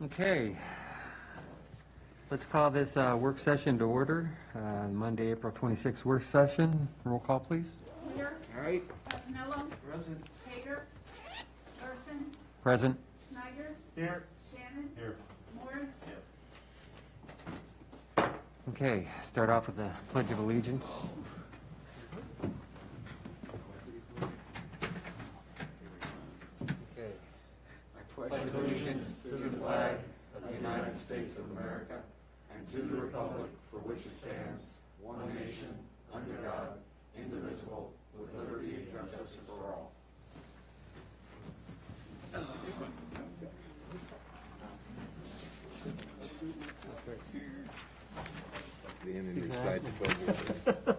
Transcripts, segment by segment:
Okay, let's call this work session to order. Monday, April 26th work session. Roll call, please. Clear. Aye. Fasenello. Present. Hager. Larson. Present. Snyder. Here. Shannon. Here. Morris. Okay, start off with the Pledge of Allegiance. Okay. I pledge allegiance to the flag of the United States of America and to the republic for which it stands, one nation, under God, indivisible, with liberty and justice for all. The enemy side to go.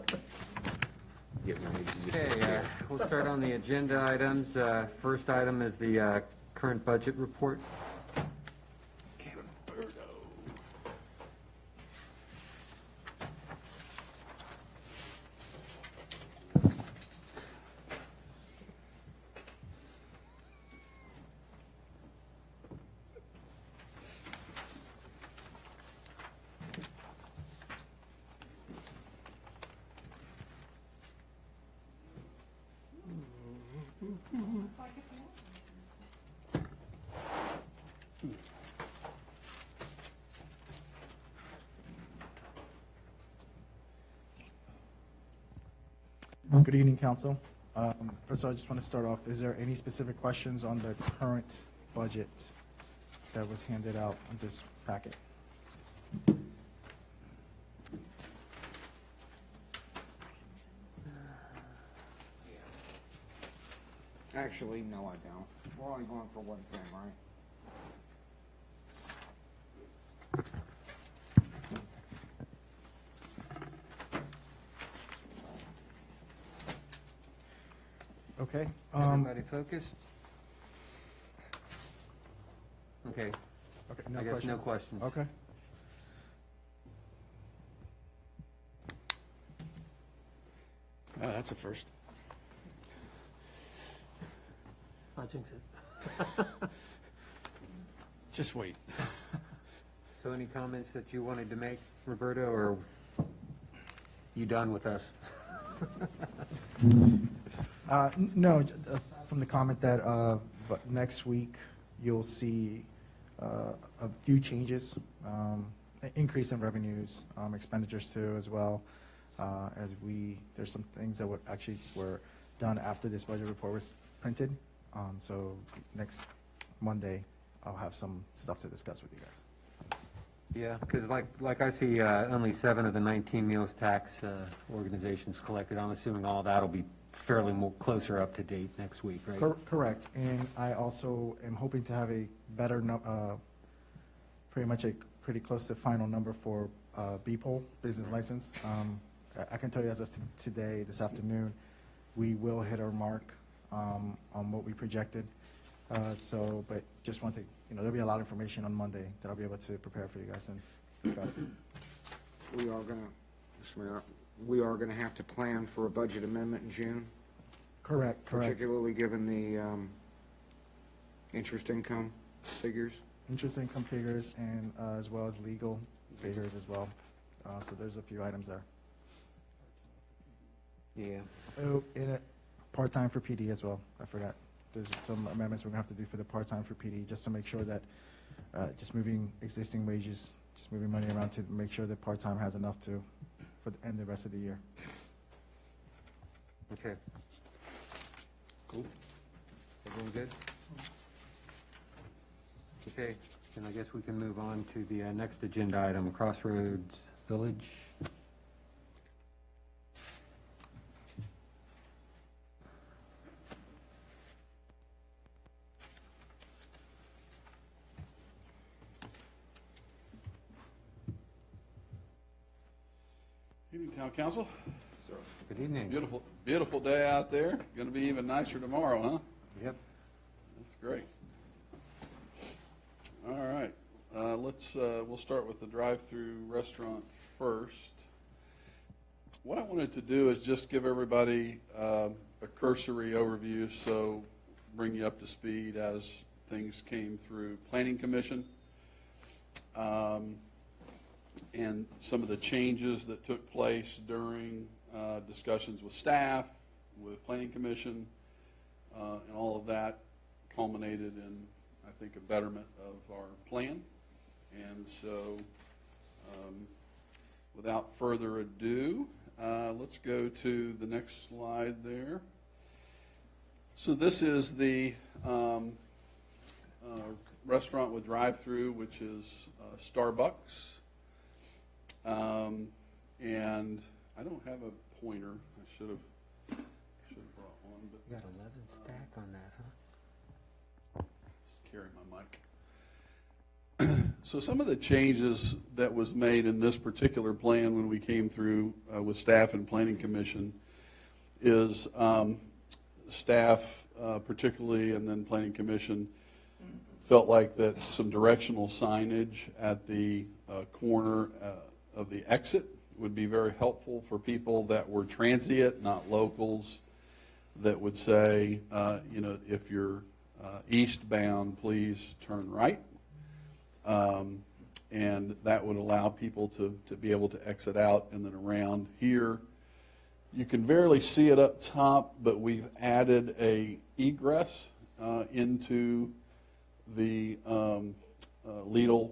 Okay, we'll start on the agenda items. First item is the current budget report. Good evening, Council. First of all, I just want to start off, is there any specific questions on the current budget that was handed out in this packet? Actually, no, I don't. We're only going for one thing, right? Okay. Everybody focused? Okay, Okay, I guess no questions. Okay. Oh, that's a first. I jinx it. Just wait. So any comments that you wanted to make, Roberto, or you done with us? No, from the comment that but next week you'll see a few changes, increase in revenues, expenditures too as well, as there's some things that were done after this budget report was printed. So next Monday, I'll have some stuff to discuss with you guys. Yeah, because like I see only 7 of the 19 meals tax organizations collected. I'm assuming all that'll be fairly more closer up to date next week, right? Correct, and I also am hoping to have a better, pretty close to final number for BPOL, business license. I can tell you as of today, this afternoon, we will hit our mark on what we projected. But just want to, there'll be a lot of information on Monday that I'll be able to prepare for you guys and discuss. We are gonna have to plan for a budget amendment in June, Correct. particularly given the interest income figures. Interest income figures and as well as legal figures as well. So there's a few items there. Yeah. Oh, and part-time for PD as well. I forgot. There's some amendments we're gonna have to do for the part-time for PD, just to make sure that, just moving existing wages, just moving money around to make sure that part-time has enough for the end the rest of the year. Okay. Cool. Everyone good? Okay, then I guess we can move on to the next agenda item, Crossroads Village. Evening, Town Council. Good evening. Beautiful, beautiful day out there. Going to be even nicer tomorrow, huh? Yep. That's great. All right, we'll start with the drive-through restaurant first. What I wanted to do is just give everybody a cursory overview, so bring you up to speed as things came through Planning Commission. and some of the changes that took place during discussions with staff, with Planning Commission, and all of that culminated in, I think, a betterment of our plan. And so, without further ado, let's go to the next slide there. So this is the restaurant with drive-through, which is Starbucks. And I don't have a pointer. I should have brought one, but You got 11 stack on that, huh? just carry my mic. So some of the changes that was made in this particular plan when we came through with staff and Planning Commission is staff, particularly, and then Planning Commission, felt like that some directional signage at the corner of the exit would be very helpful for people that were transient, not locals, that would say, if you're eastbound, please turn right. And that would allow people to be able to exit out and then around here. You can barely see it up top, but we've added a egress into the Lidl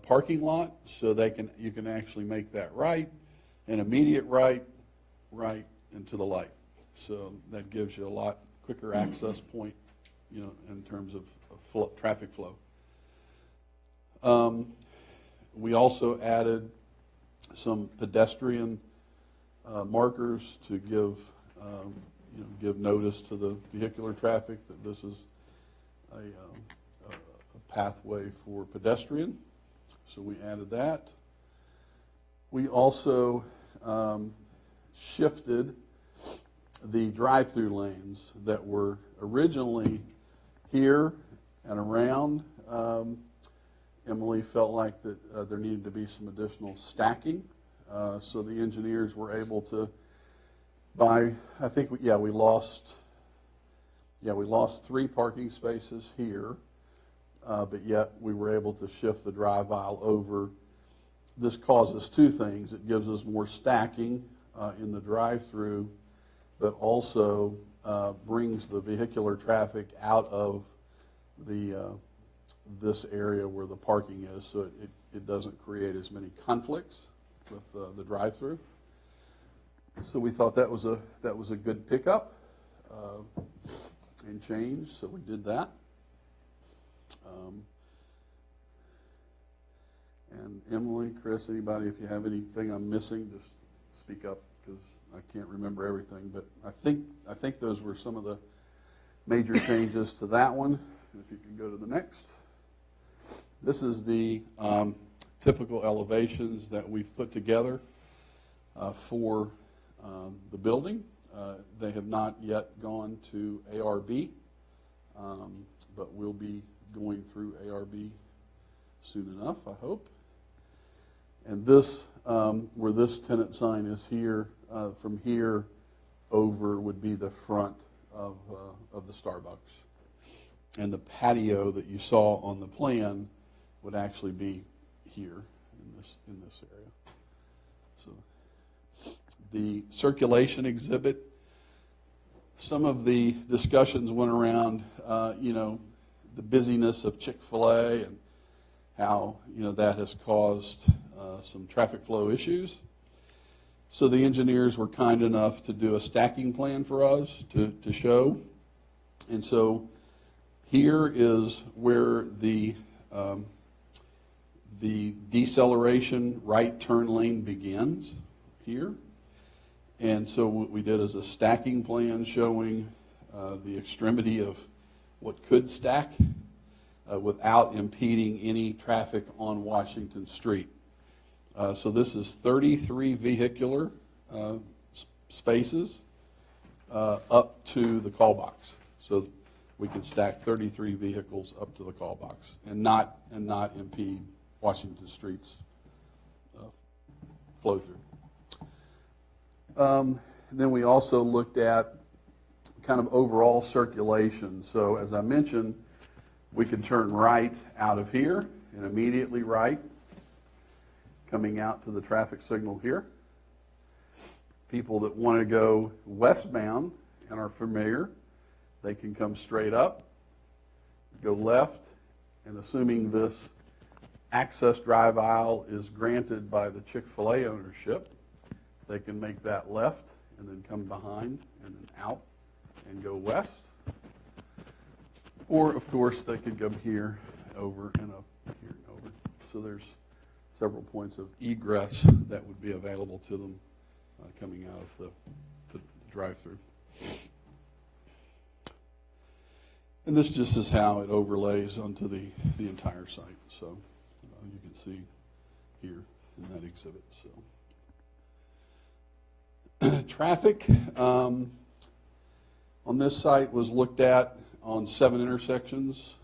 parking lot, so you can actually make that right, an immediate right, and to the light. So that gives you a lot quicker access point, in terms of traffic flow. We also added some pedestrian markers to give notice to the vehicular traffic that this is a pathway for pedestrian. So we added that. We also shifted the drive-through lanes that were originally here and around. Emily felt like that there needed to be some additional stacking, so the engineers were able to we lost 3 parking spaces here, but yet we were able to shift the drive aisle over. This causes 2 things. It gives us more stacking in the drive-through, but also brings the vehicular traffic out of this area where the parking is, so it doesn't create as many conflicts with the drive-through. So we thought that was a good pickup and change, so we did that. And Emily, Chris, anybody, if you have anything I'm missing, just speak up, because I can't remember everything. But I think those were some of the major changes to that one. If you can go to the next. This is the typical elevations that we've put together for the building. They have not yet gone to ARB, but we'll be going through ARB soon enough, I hope. And this, where this tenant sign is here, from here over would be the front of the Starbucks. And the patio that you saw on the plan would actually be here in this area. So the circulation exhibit, some of the discussions went around, the busyness of Chick-fil-A and how, that has caused some traffic flow issues. So the engineers were kind enough to do a stacking plan for us to show. And so here is where the deceleration right turn lane begins here. And so what we did is a stacking plan showing the extremity of what could stack without impeding any traffic on Washington Street. So this is 33 vehicular spaces up to the call box. So we can stack 33 vehicles up to the call box and not impede Washington Street's flow through. Then we also looked at kind of overall circulation. So as I mentioned, we could turn right out of here and immediately right, coming out to the traffic signal here. People that want to go westbound and are familiar, they can come straight up, go left, and assuming this access drive aisle is granted by the Chick-fil-A ownership, they can make that left and then come behind and then out and go west. Or, of course, they could come here, over, and up, here, and over. So there's several points of egress that would be available to them coming out of the drive-through. And this just is how it overlays onto the entire site. So you can see here in that exhibit. So traffic on this site was looked at on 7 intersections,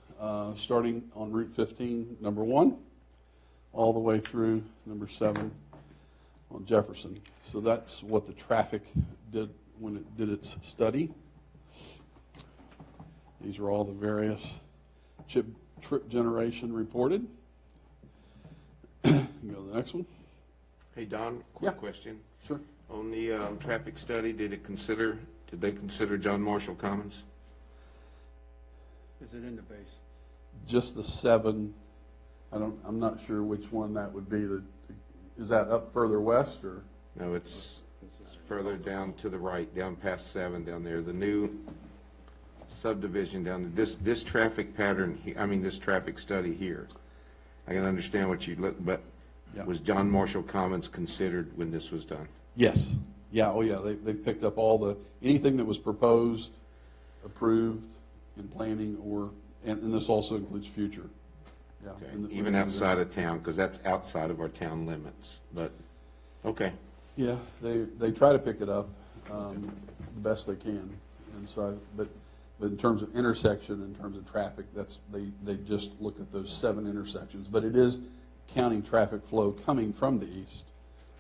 starting on Route 15, number 1, all the way through number 7 on Jefferson. So that's what the traffic did when it did its study. These are all the various trip generation reported. Go to the next one. Hey, Don, Yeah. quick question. Sure. On the traffic study, did they consider John Marshall Commons? Is it in the base? Just the 7. I'm not sure which one that would be. Is that up further west or? No, it's further down to the right, down past 7 down there. The new subdivision down there. This traffic pattern, this traffic study here. I can understand what you look, but Yeah. was John Marshall Commons considered when this was done? Yes. Yeah. Oh, yeah. They picked up anything that was proposed, approved in planning, and this also includes future. Yeah. Okay. in the- Even outside of town, because that's outside of our town limits. But okay. Yeah, they try to pick it up the best they can, and so. But in terms of intersection, in terms of traffic, they just looked at those 7 intersections. But it is counting traffic flow coming from the east,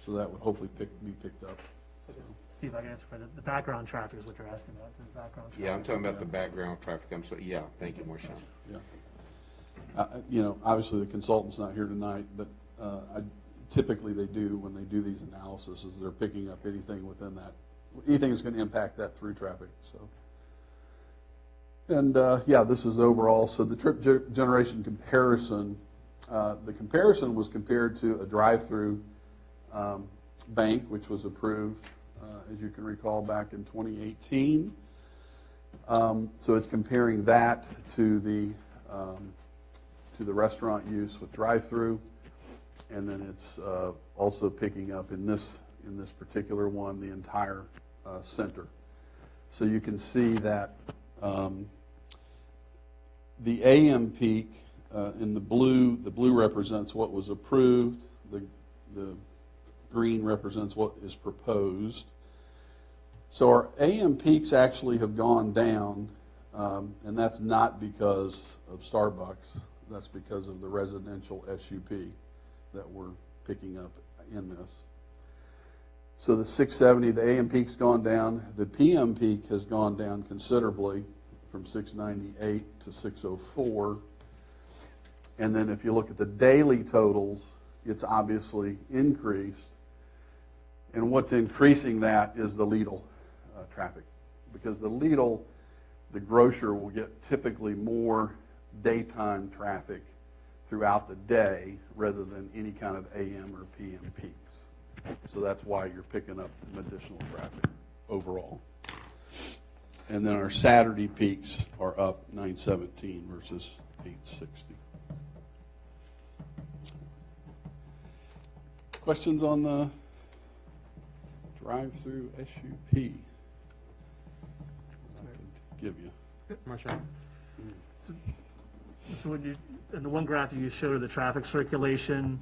so that would hopefully be picked up. So, Steve, I can answer for the background traffic is what you're asking about, the background traffic. Yeah, I'm talking about the background traffic. Thank you, Marshawn. yeah. Obviously the consultant's not here tonight, but typically they do when they do these analyses, is they're picking up anything within that, anything that's going to impact that through traffic. So. And this is overall. So the trip generation comparison, the comparison was compared to a drive-through bank, which was approved, as you can recall, back in 2018. So it's comparing that to the restaurant use with drive-through, and then it's also picking up in this particular one the entire center. So you can see that. The AM peak in the blue represents what was approved. The green represents what is proposed. So our AM peaks actually have gone down, and that's not because of Starbucks. That's because of the residential SUP that we're picking up in this. So the 670, the AM peak's gone down. The PM peak has gone down considerably, from 698 to 604. And then if you look at the daily totals, it's obviously increased. And what's increasing that is the Lidl traffic. Because the Lidl, the grocer, will get typically more daytime traffic throughout the day rather than any kind of AM or PM peaks. So that's why you're picking up some additional traffic overall. And then our Saturday peaks are up 917 versus 860. Questions on the drive-through SUP? I could give you. Marshall? So when in the one graph you showed the traffic circulation,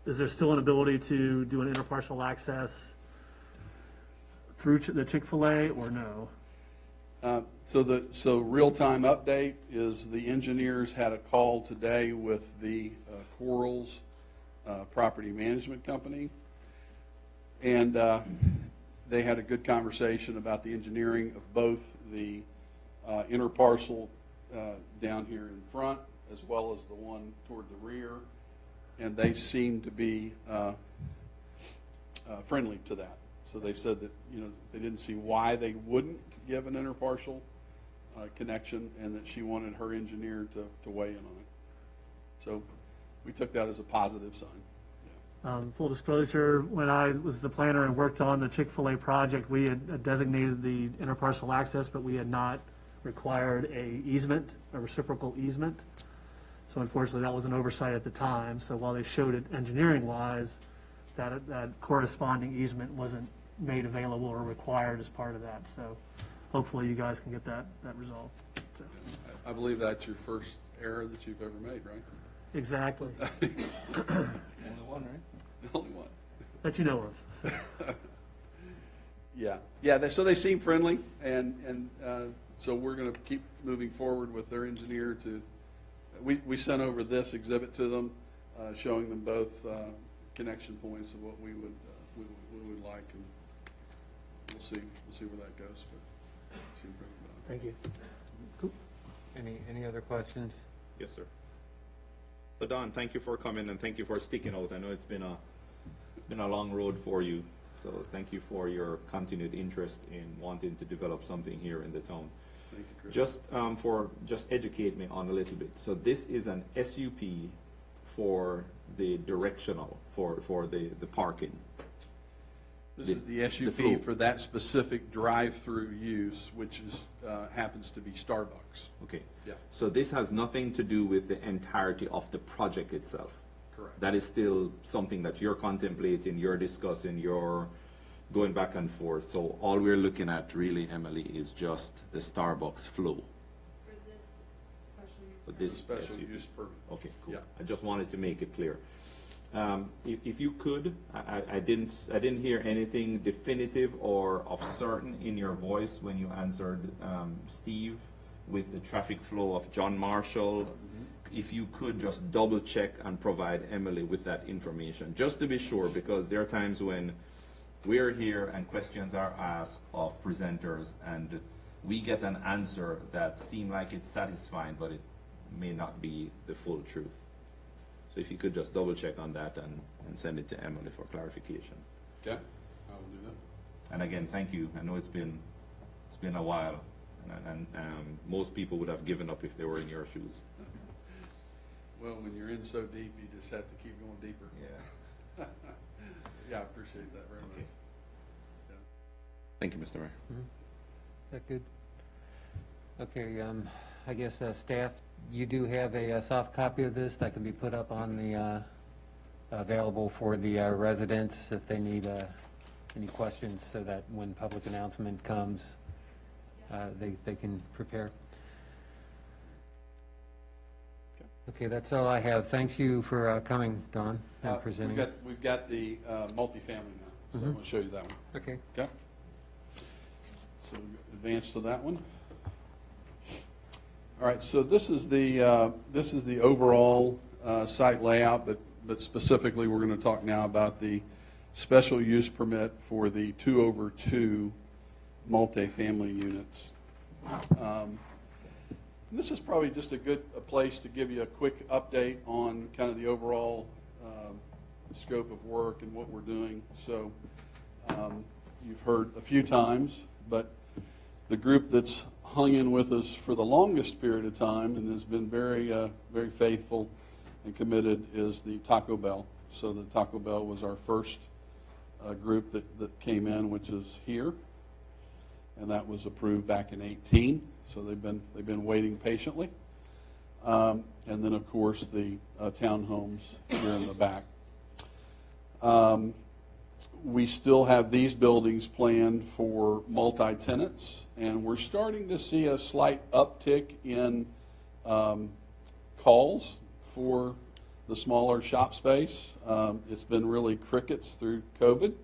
is there still an ability to do an interparcel access through the Chick-fil-A or no? So real-time update is the engineers had a call today with the Corals property management company, and they had a good conversation about the engineering of both the interparcel down here in front as well as the one toward the rear, and they seem to be friendly to that. So they said that, you know, they didn't see why they wouldn't give an interparcel connection, and that she wanted her engineer to weigh in on it. So we took that as a positive sign. Full disclosure, when I was the planner and worked on the Chick-fil-A project, we had designated the interparcel access, but we had not required a easement, a reciprocal easement. So unfortunately, that was an oversight at the time. So while they showed it engineering-wise, that corresponding easement wasn't made available or required as part of that. So hopefully you guys can get that resolved. So, I believe that's your first error that you've ever made, right? exactly, Only one, right? The only one. that you know of. So, Yeah, so they seem friendly, and so we're going to keep moving forward with their engineer to, we sent over this exhibit to them, showing them both connection points of what we would like, and we'll see where that goes, but it seemed pretty good. thank you. Any other questions? Yes, sir. So Don, thank you for coming and thank you for sticking out. I know it's been a long road for you. So thank you for your continued interest in wanting to develop something here in the town. Thank you, Chris. Just educate me on a little bit. So this is an SUP for the directional, for the parking. This is the flow. SUP for that specific drive-through use, which is, happens to be Starbucks. Okay. Yeah. So this has nothing to do with the entirety of the project itself. Correct. That is still something that you're contemplating, you're discussing, you're going back and forth. So all we're looking at really, Emily, is just the Starbucks flow For this special use. for this Special SUP. use permit. Okay, cool. Yeah. I just wanted to make it clear. If you could, I didn't hear anything definitive or of certain in your voice when you answered Steve with the traffic flow of John Marshall. If you could just double check and provide Emily with that information, just to be sure, because there are times when we're here and questions are asked of presenters and we get an answer that seems like it's satisfying, but it may not be the full truth. So if you could just double check on that and send it to Emily for clarification. Okay, I will do that. And again, thank you. I know it's been a while, and most people would have given up if they were in your shoes. Well, when you're in so deep, you just have to keep going deeper. Yeah. Yeah, I appreciate that very Okay. much. Yeah. Thank you, Mr. Mayor. Is that good? Okay, I guess staff, you do have a soft copy of this that can be put up on the, available for the residents if they need any questions, so that when public announcement comes, they can prepare. Okay, that's all I have. Thanks you for coming, Don, and presenting. We've got the multifamily now, so I'm going to show you that one. Okay. Okay. So we'll advance to that one. All right, so this is the overall site layout, but specifically we're going to talk now about the special use permit for the 2/2 multifamily units. This is probably just a place to give you a quick update on kind of the overall scope of work and what we're doing. So you've heard a few times, but the group that's hung in with us for the longest period of time and has been very, very faithful and committed is the Taco Bell. So the Taco Bell was our first group that came in, which is here, and that was approved back in 2018. So they've been waiting patiently, and then of course the townhomes here in the back. We still have these buildings planned for multi-tenants, and we're starting to see a slight uptick in calls for the smaller shop space. It's been really crickets through COVID.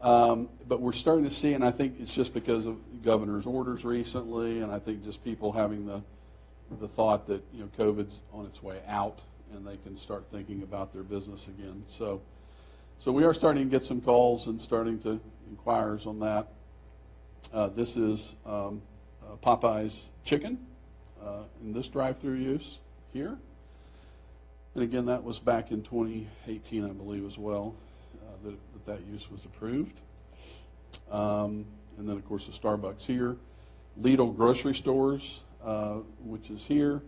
But we're starting to see, and I think it's just because of the governor's orders recently, and I think just people having the thought that, you know, COVID's on its way out and they can start thinking about their business again. So we are starting to get some calls and starting to inquires on that. This is Popeye's Chicken in this drive-through use here. And again, that was back in 2018, I believe, as well, that use was approved. And then, of course, the Starbucks here. Lidl grocery stores, which is here.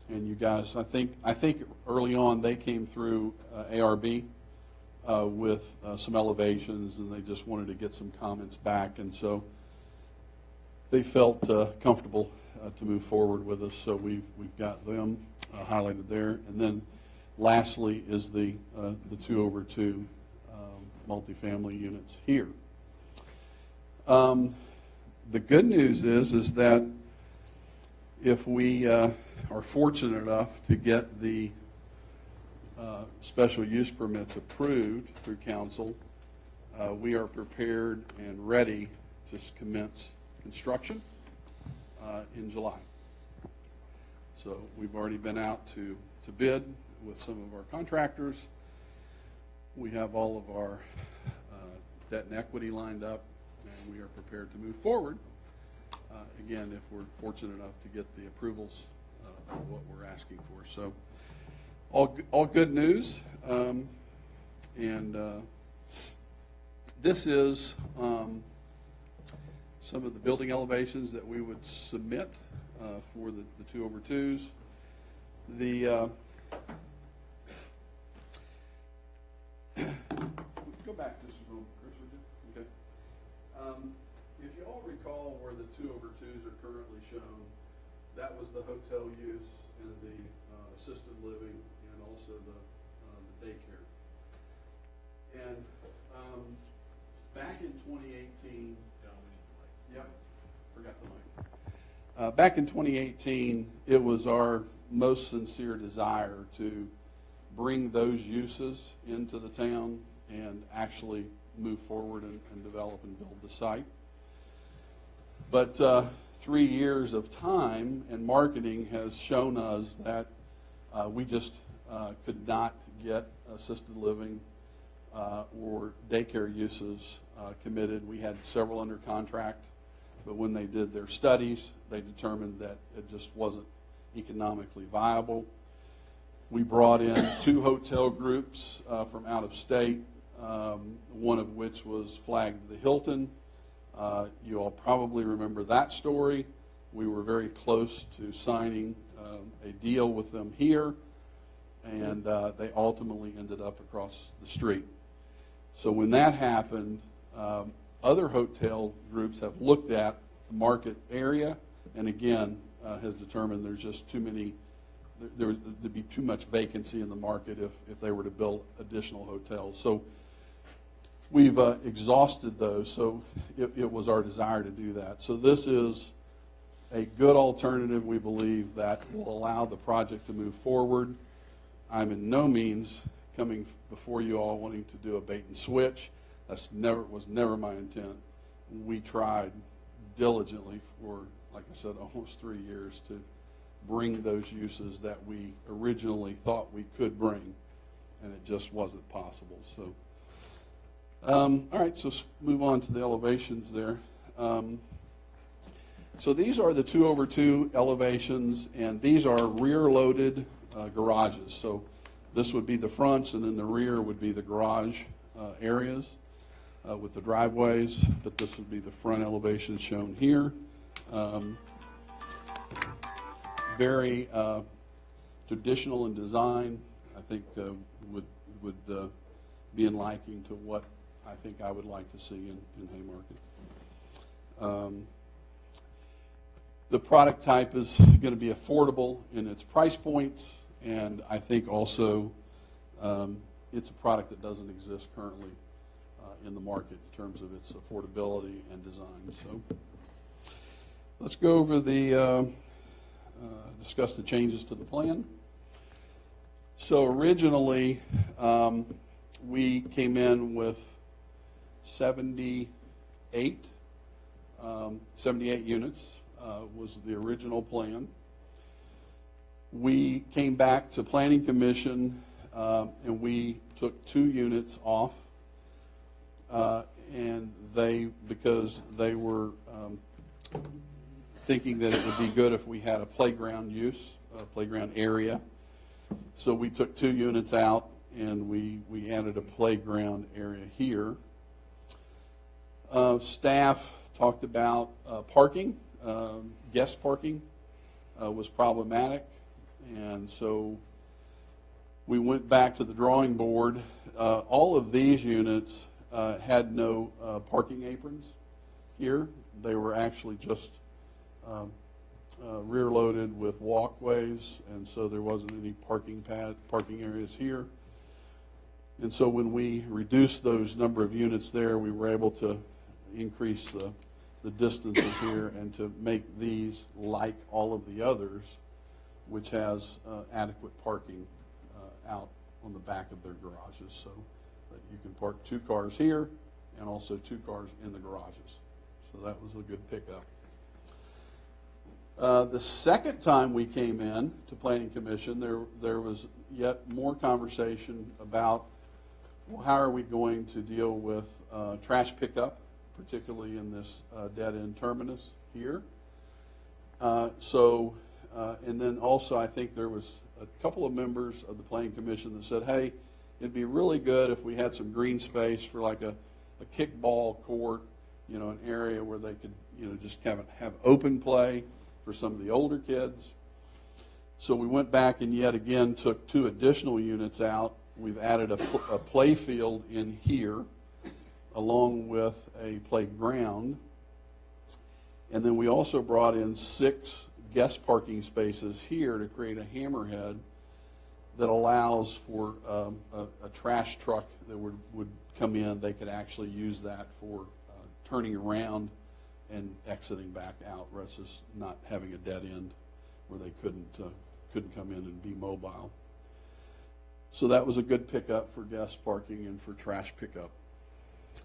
And you guys, I think early on they came through ARB with some elevations, and they just wanted to get some comments back, and so they felt comfortable to move forward with us. So we've got them highlighted there, and then lastly is the 2/2 multifamily units here. The good news is that if we are fortunate enough to get the special use permits approved through council, we are prepared and ready to commence construction in July. So we've already been out to bid with some of our contractors. We have all of our debt and equity lined up, and we are prepared to move forward. Again, if we're fortunate enough to get the approvals of what we're asking for. So all good news. This is some of the building elevations that we would submit for the 2/2s. Go back just a moment, Chris, would you? Okay. If you all recall where the 2/2s are currently shown, that was the hotel use and the assisted living and also the daycare. And back in 2018, yep, forgot the mic. Back in 2018, it was our most sincere desire to bring those uses into the town and actually move forward and develop and build the site. But 3 years of time and marketing has shown us that we just could not get assisted living or daycare uses committed. We had several under contract, but when they did their studies, they determined that it just wasn't economically viable. We brought in 2 hotel groups from out of state, one of which was flagged the Hilton. You all probably remember that story. We were very close to signing a deal with them here, and they ultimately ended up across the street. So when that happened, other hotel groups have looked at the market area and again has determined there's just too many, there'd be too much vacancy in the market if they were to build additional hotels. So we've exhausted those, so it was our desire to do that. So this is a good alternative, we believe, that will allow the project to move forward. I'm in no means coming before you all wanting to do a bait and switch. Was never my intent. We tried diligently for, like I said, almost 3 years to bring those uses that we originally thought we could bring, and it just wasn't possible. So, all right, so let's move on to the elevations there. So these are the 2/2 elevations, and these are rear-loaded garages. So this would be the fronts, and then the rear would be the garage areas with the driveways, but this would be the front elevation shown here. Very traditional in design. I think would be in liking to what I think I would like to see in Haymarket. The product type is going to be affordable in its price points, and I think also it's a product that doesn't exist currently in the market in terms of its affordability and design. So let's go over discuss the changes to the plan. So originally, we came in with 78 units was the original plan. We came back to Planning Commission and we took 2 units off, and because they were thinking that it would be good if we had a playground use playground area. So we took 2 units out, and we added a playground area here. Staff talked about parking. Guest parking was problematic, and so we went back to the drawing board. All of these units had no parking aprons here. They were actually just rear-loaded with walkways, and so there wasn't any parking areas here. And so when we reduced those number of units there, we were able to increase the distances here and to make these like all of the others, which has adequate parking out on the back of their garages, so that you can park 2 cars here and also 2 cars in the garages. So that was a good pickup. The second time we came in to Planning Commission, there was yet more conversation about, well, how are we going to deal with trash pickup, particularly in this dead-end terminus here. And then also I think there was a couple of members of the Planning Commission that said, hey, it'd be really good if we had some green space for like a kickball court, an area where they could, just have open play for some of the older kids. So we went back and yet again took 2 additional units out. We've added a play field in here along with a playground. And then we also brought in 6 guest parking spaces here to create a hammerhead that allows for a trash truck that would come in. They could actually use that for turning around and exiting back out versus not having a dead end where they couldn't come in and be mobile. So that was a good pickup for guest parking and for trash pickup.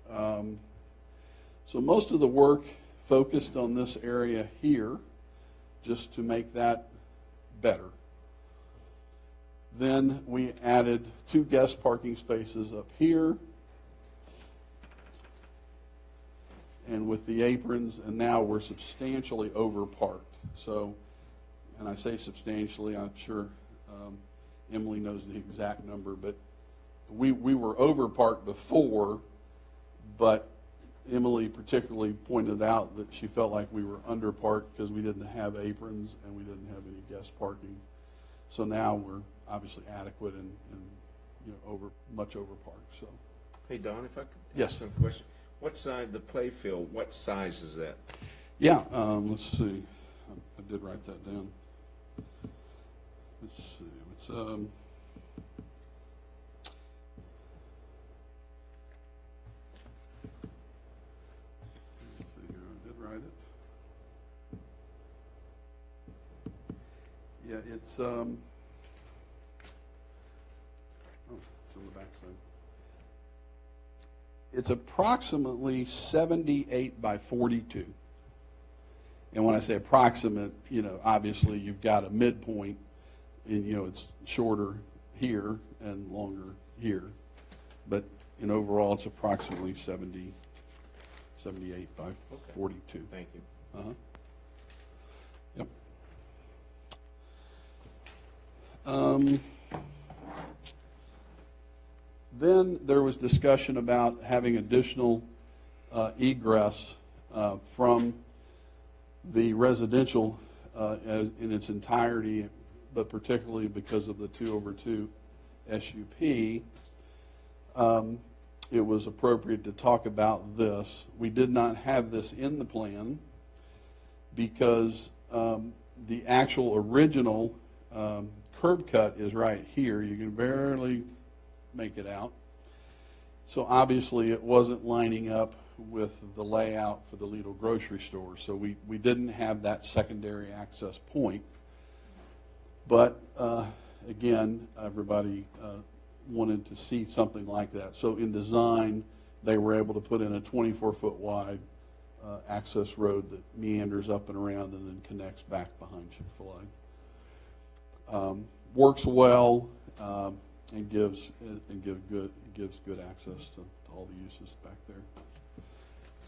So most of the work focused on this area here, just to make that better. Then we added 2 guest parking spaces up here, and with the aprons, and now we're substantially over parked. So, and I say substantially, I'm sure Emily knows the exact number, but we were over parked before, but Emily particularly pointed out that she felt like we were under parked because we didn't have aprons and we didn't have any guest parking. So now we're obviously adequate and much over parked. So. Hey, Don, if I could Yes. ask some question. What side, the play field, what size is that? Yeah, let's see. I did write that down. Let's see. It's let's see here. I did write it. Yeah, it's oh, it's on the back side. It's approximately 78 by 42. And when I say approximate, obviously you've got a midpoint, and it's shorter here and longer here. But in overall, it's approximately 78 by 42. Thank you. Uh-huh. Yep. Then there was discussion about having additional egress from the residential in its entirety, but particularly because of the 2/2 SUP. It was appropriate to talk about this. We did not have this in the plan because the actual original curb cut is right here. You can barely make it out. So obviously it wasn't lining up with the layout for the Lidl grocery store. So we didn't have that secondary access point. But again, everybody wanted to see something like that. So in design, they were able to put in a 24-foot wide access road that meanders up and around and then connects back behind Chick-fil-A. Works well. And gives good access to all the uses back there.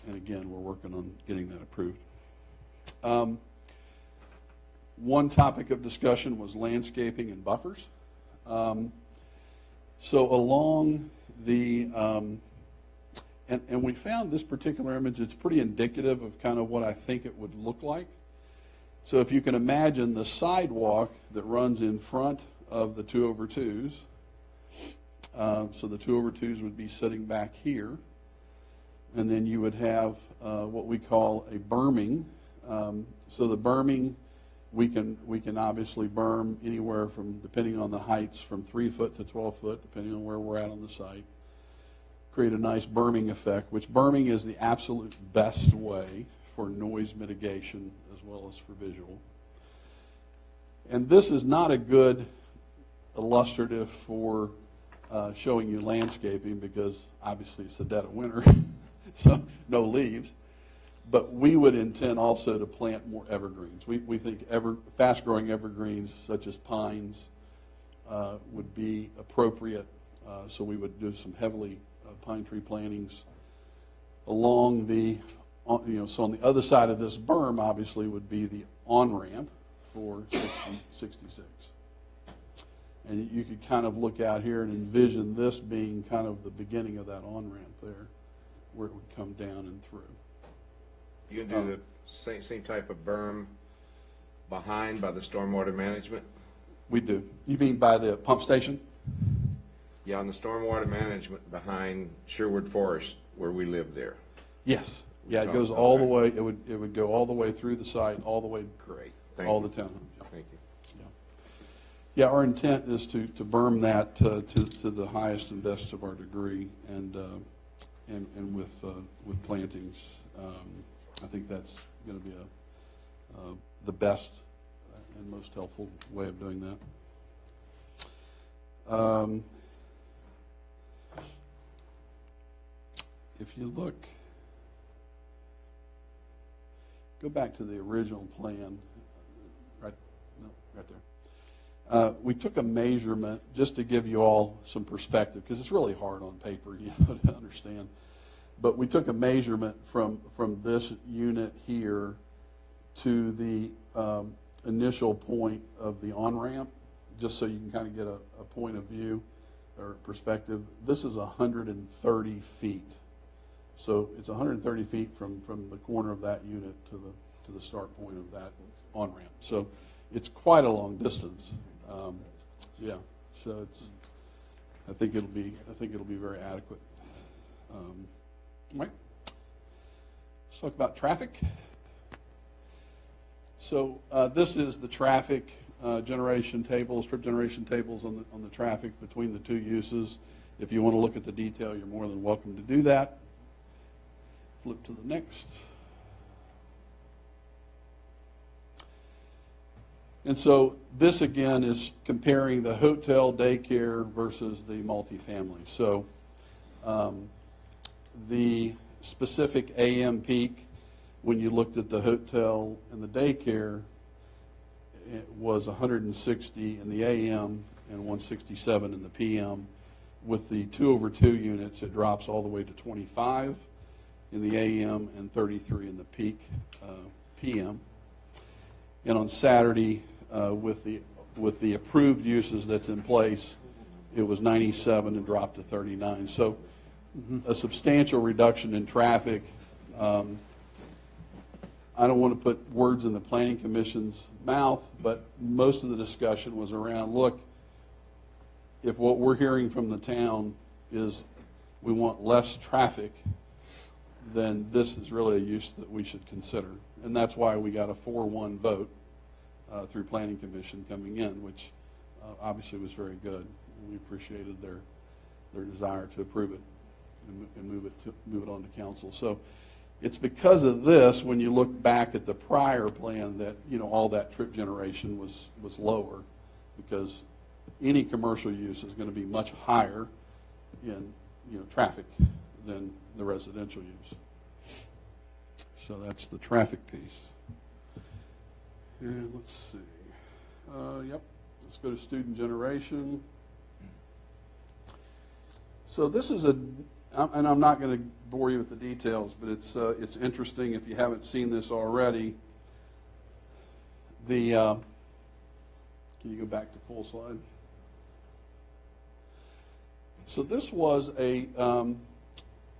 And again, we're working on getting that approved. One topic of discussion was landscaping and buffers. So along the, and we found this particular image, it's pretty indicative of kind of what I think it would look like. So if you can imagine the sidewalk that runs in front of the 2/2s, so the 2/2s would be sitting back here, and then you would have what we call a berming. So the berming, we can obviously berm anywhere from, depending on the heights, from 3 foot to 12 foot, depending on where we're at on the site. Create a nice berming effect, which berming is the absolute best way for noise mitigation as well as for visual. And this is not a good illustrative for showing you landscaping, because obviously it's the dead of winter, so no leaves. But we would intend also to plant more evergreens. We think fast-growing evergreens such as pines would be appropriate. So we would do some heavily pine tree plantings along the, so on the other side of this berm obviously would be the on-ramp for 66. And you could kind of look out here and envision this being kind of the beginning of that on-ramp there, where it would come down and through. You can do the same type of berm behind by the stormwater management? We do. You mean by the pump station? Yeah, on the stormwater management behind Sherwood Forest, where we live there. Yes. Yeah, it goes all the way, it would go all the way through the site, all the way, Great. all Thank the you. townhomes. Thank you. Yeah, our intent is to berm that to the highest and best of our degree, and with plantings. I think that's going to be the best and most helpful way of doing that. If you look, go back to the original plan, right there. We took a measurement just to give you all some perspective, because it's really hard on paper, to understand. But we took a measurement from this unit here to the initial point of the on-ramp, just so you can kind of get a point of view or perspective. This is 130 feet. So it's 130 feet from the corner of that unit to the start point of that on-ramp. So it's quite a long distance. Yeah. So I think it'll be very adequate. Right. Let's talk about traffic. So this is the traffic generation tables, trip generation tables on the traffic between the two uses. If you want to look at the detail, you're more than welcome to do that. Flip to the next. And so this again is comparing the hotel daycare versus the multifamily. So the specific AM peak, when you looked at the hotel and the daycare, it was 160 in the AM and 167 in the PM. With the 2/2 units, it drops all the way to 25 in the AM and 33 in the peak PM. And on Saturday, with the approved uses that's in place, it was 97 and dropped to 39. So a substantial reduction in traffic. I don't want to put words in the Planning Commission's mouth, but most of the discussion was around, look, if what we're hearing from the town is we want less traffic, then this is really a use that we should consider. And that's why we got a 4-1 vote through Planning Commission coming in, which obviously was very good. And we appreciated their desire to approve it and move it on to council. So it's because of this, when you look back at the prior plan, that all that trip generation was lower, because any commercial use is going to be much higher in traffic than the residential use. So that's the traffic piece. And let's see. Yep. Let's go to student generation. So this is and I'm not going to bore you with the details, but it's interesting if you haven't seen this already. Can you go back to full slide? So this was a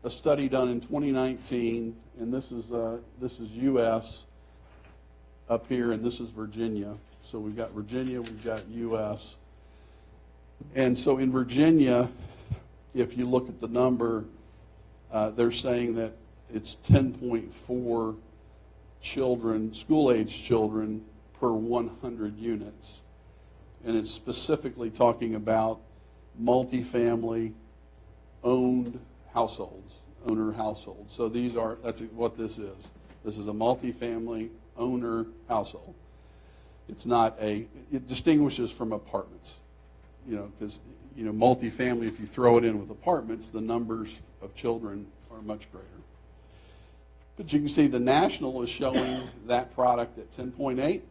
study done in 2019, and this is U.S. up here, and this is Virginia. So we've got Virginia, we've got U.S. And so in Virginia, if you look at the number, they're saying that it's 10.4 children, school-age children, per 100 units. And it's specifically talking about multifamily owned households, owner households. So that's what this is. This is a multifamily owner household. It's not it distinguishes from apartments, because, multifamily, if you throw it in with apartments, the numbers of children are much greater. But you can see the national is showing that product at 10.8.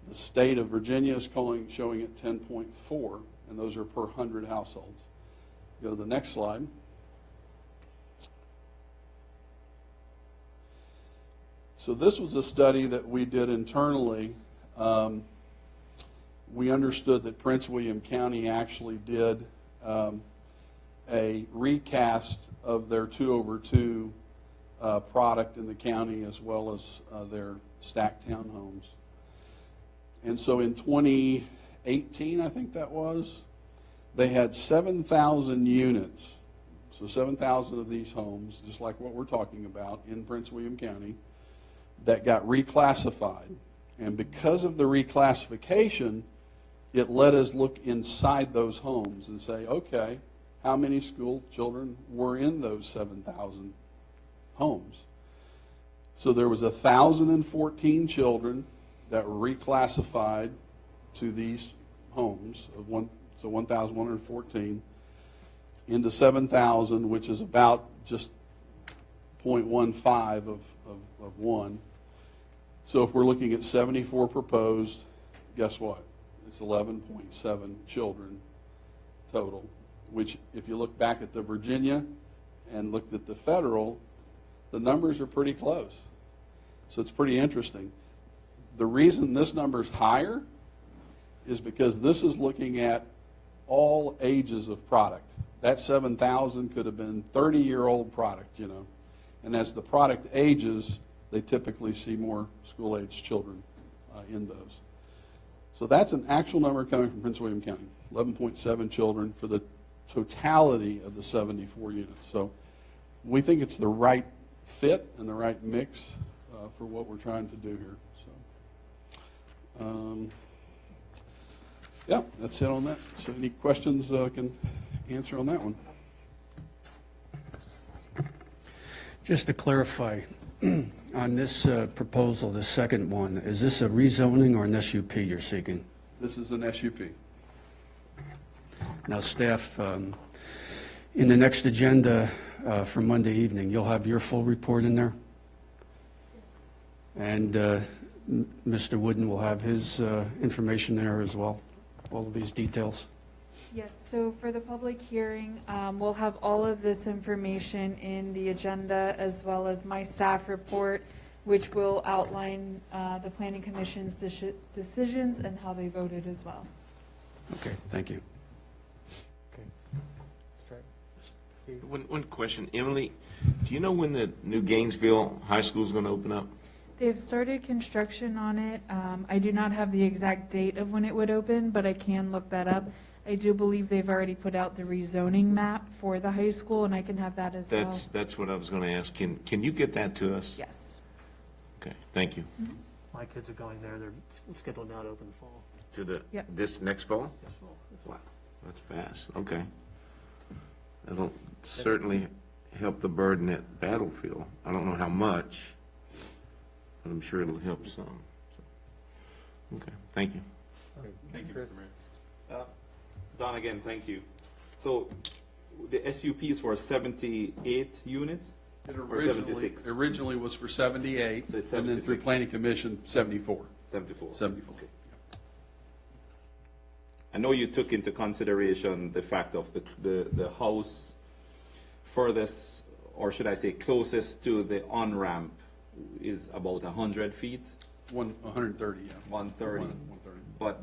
The state of Virginia is showing it 10.4, and those are per 100 households. Go to the next slide. So this was a study that we did internally. We understood that Prince William County actually did a recast of their 2-over-2 product in the county, as well as their stacked townhomes. And so in 2018, I think that was, they had 7,000 units. So 7,000 of these homes, just like what we're talking about in Prince William County, that got reclassified. And because of the reclassification, it let us look inside those homes and say, okay, how many school children were in those 7,000 homes? So there was 1,014 children that were reclassified to these homes, so 1,114, into 7,000, which is about just 0.15 of 1. So if we're looking at 74 proposed, guess what? It's 11.7 children total, which if you look back at the Virginia and looked at the federal, the numbers are pretty close. So it's pretty interesting. The reason this number's higher is because this is looking at all ages of product. That 7,000 could have been 30-year-old product, And as the product ages, they typically see more school-age children in those. So that's an actual number coming from Prince William County, 11.7 children for the totality of the 74 units. So we think it's the right fit and the right mix for what we're trying to do here. So, yeah, that's it on that. So any questions I can answer on that one? Just to clarify, on this proposal, the second one, is this a rezoning or an SUP you're seeking? This is an SUP. Now, staff, in the next agenda for Monday evening, you'll have your full report in there? And Mr. Wooden will have his information there as well, all of these details? Yes, so for the public hearing, we'll have all of this information in the agenda, as well as my staff report, which will outline the Planning Commission's decisions and how they voted as well. Okay, thank you. Okay. One question, Emily, do you know when the new Gainesville High School is going to open up? They've started construction on it. I do not have the exact date of when it would open, but I can look that up. I do believe they've already put out the rezoning map for the high school, and I can have that as well. That's what I was going to ask. Can you get that to us? Yes. Okay, thank you. My kids are going there. They're scheduled now to open the fall. To Yep. this next fall? Yes, fall. Wow, that's fast. Okay. That'll certainly help the burden at Battlefield. I don't know how much, but I'm sure it'll help some. So, okay, thank you. Thank you, Chris? Mr. Mayor. Don, again, thank you. So the SUP is for 78 units? It Or 76? originally was for 78, So it's and then through 76. Planning Commission, 74. 74. 74. Okay. I know you took into consideration the fact of the house furthest, or should I say closest to the on-ramp is about 100 feet. 130, yeah. 130. 130. But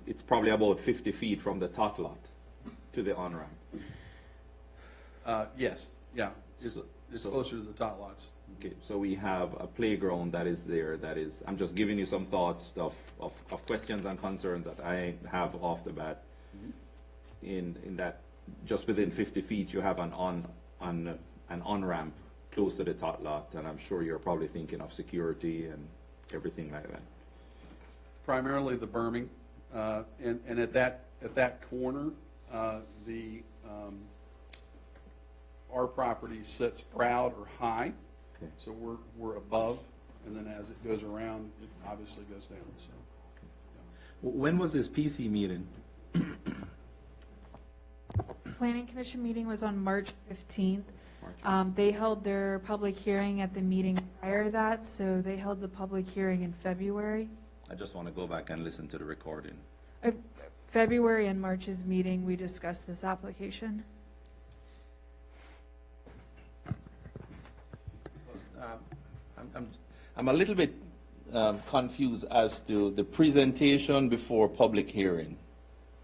it's probably about 50 feet from the tot lot to the on-ramp. Yes, yeah. It's So- closer to the tot lots. Okay, so we have a playground that is there, that is, I'm just giving you some thoughts of questions and concerns that I have off the bat. In that, just within 50 feet, you have an on-ramp close to the tot lot, and I'm sure you're probably thinking of security and everything like that. Primarily the berming, and at that corner, our property sits proud or high, Okay. so we're above, and then as it goes around, it obviously goes down, so. When was this PC meeting? Planning Commission meeting was on March 15th. March. They held their public hearing at the meeting prior to that, so they held the public hearing in February. I just want to go back and listen to the recording. February and March's meeting, we discussed this application. I'm a little bit confused as to the presentation before public hearing.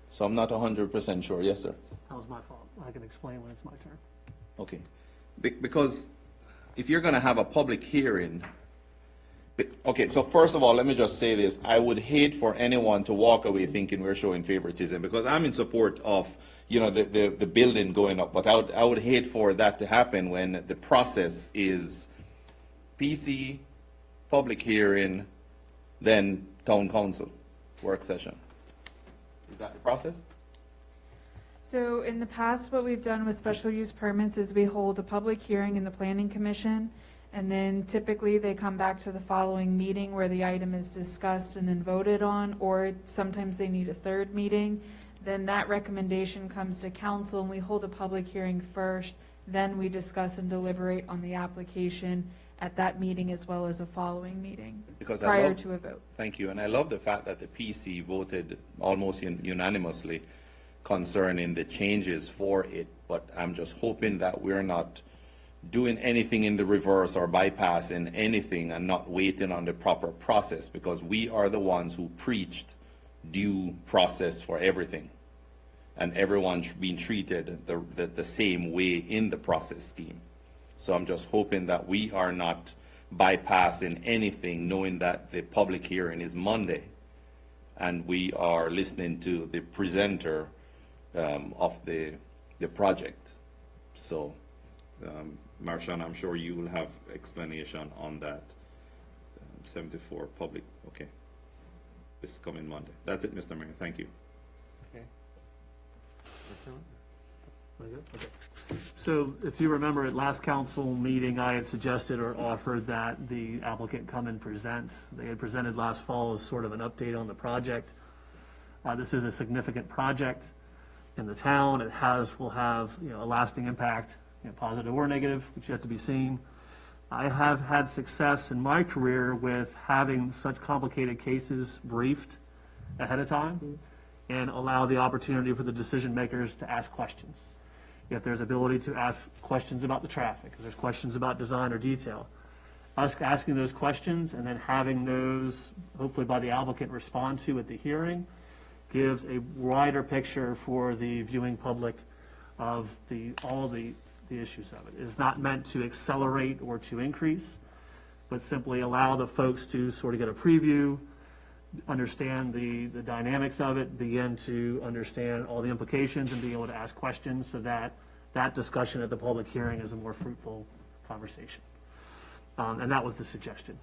So I'm not 100% sure. Yes, sir. That was my fault. I can explain when it's my turn. Okay. Because if you're going to have a public hearing, okay, so first of all, let me just say this. I would hate for anyone to walk away thinking we're showing favoritism, because I'm in support of, the building going up, but I would hate for that to happen when the process is PC, public hearing, then town council work session. Is that the process? So in the past, what we've done with special use permits is we hold a public hearing in the Planning Commission, and then typically they come back to the following meeting where the item is discussed and then voted on, or sometimes they need a third meeting. Then that recommendation comes to council, and we hold a public hearing first, then we discuss and deliberate on the application at that meeting as well as a following meeting Because prior to a vote. Thank you, and I love the fact that the PC voted almost unanimously concerning the changes for it, but I'm just hoping that we're not doing anything in the reverse or bypassing anything and not waiting on the proper process, because we are the ones who preached due process for everything, and everyone's being treated the same way in the process scheme. So I'm just hoping that we are not bypassing anything, knowing that the public hearing is Monday, and we are listening to the presenter of the project. So, Marshawn, I'm sure you will have explanation on that. 74 public, okay. This coming Monday. That's it, Mr. Mayor. Thank you. Okay. Okay. So if you remember at last council meeting, I had suggested or offered that the applicant come and present. They had presented last fall as sort of an update on the project. This is a significant project in the town. It will have a lasting impact, positive or negative, which yet to be seen. I have had success in my career with having such complicated cases briefed ahead of time and allow the opportunity for the decision makers to ask questions. If there's ability to ask questions about the traffic, if there's questions about design or detail, asking those questions and then having those, hopefully by the applicant, respond to at the hearing, gives a wider picture for the viewing public of all the issues of it. It is not meant to accelerate or to increase, but simply allow the folks to sort of get a preview, understand the dynamics of it, begin to understand all the implications, and be able to ask questions so that that discussion at the public hearing is a more fruitful conversation. And that was the suggestion.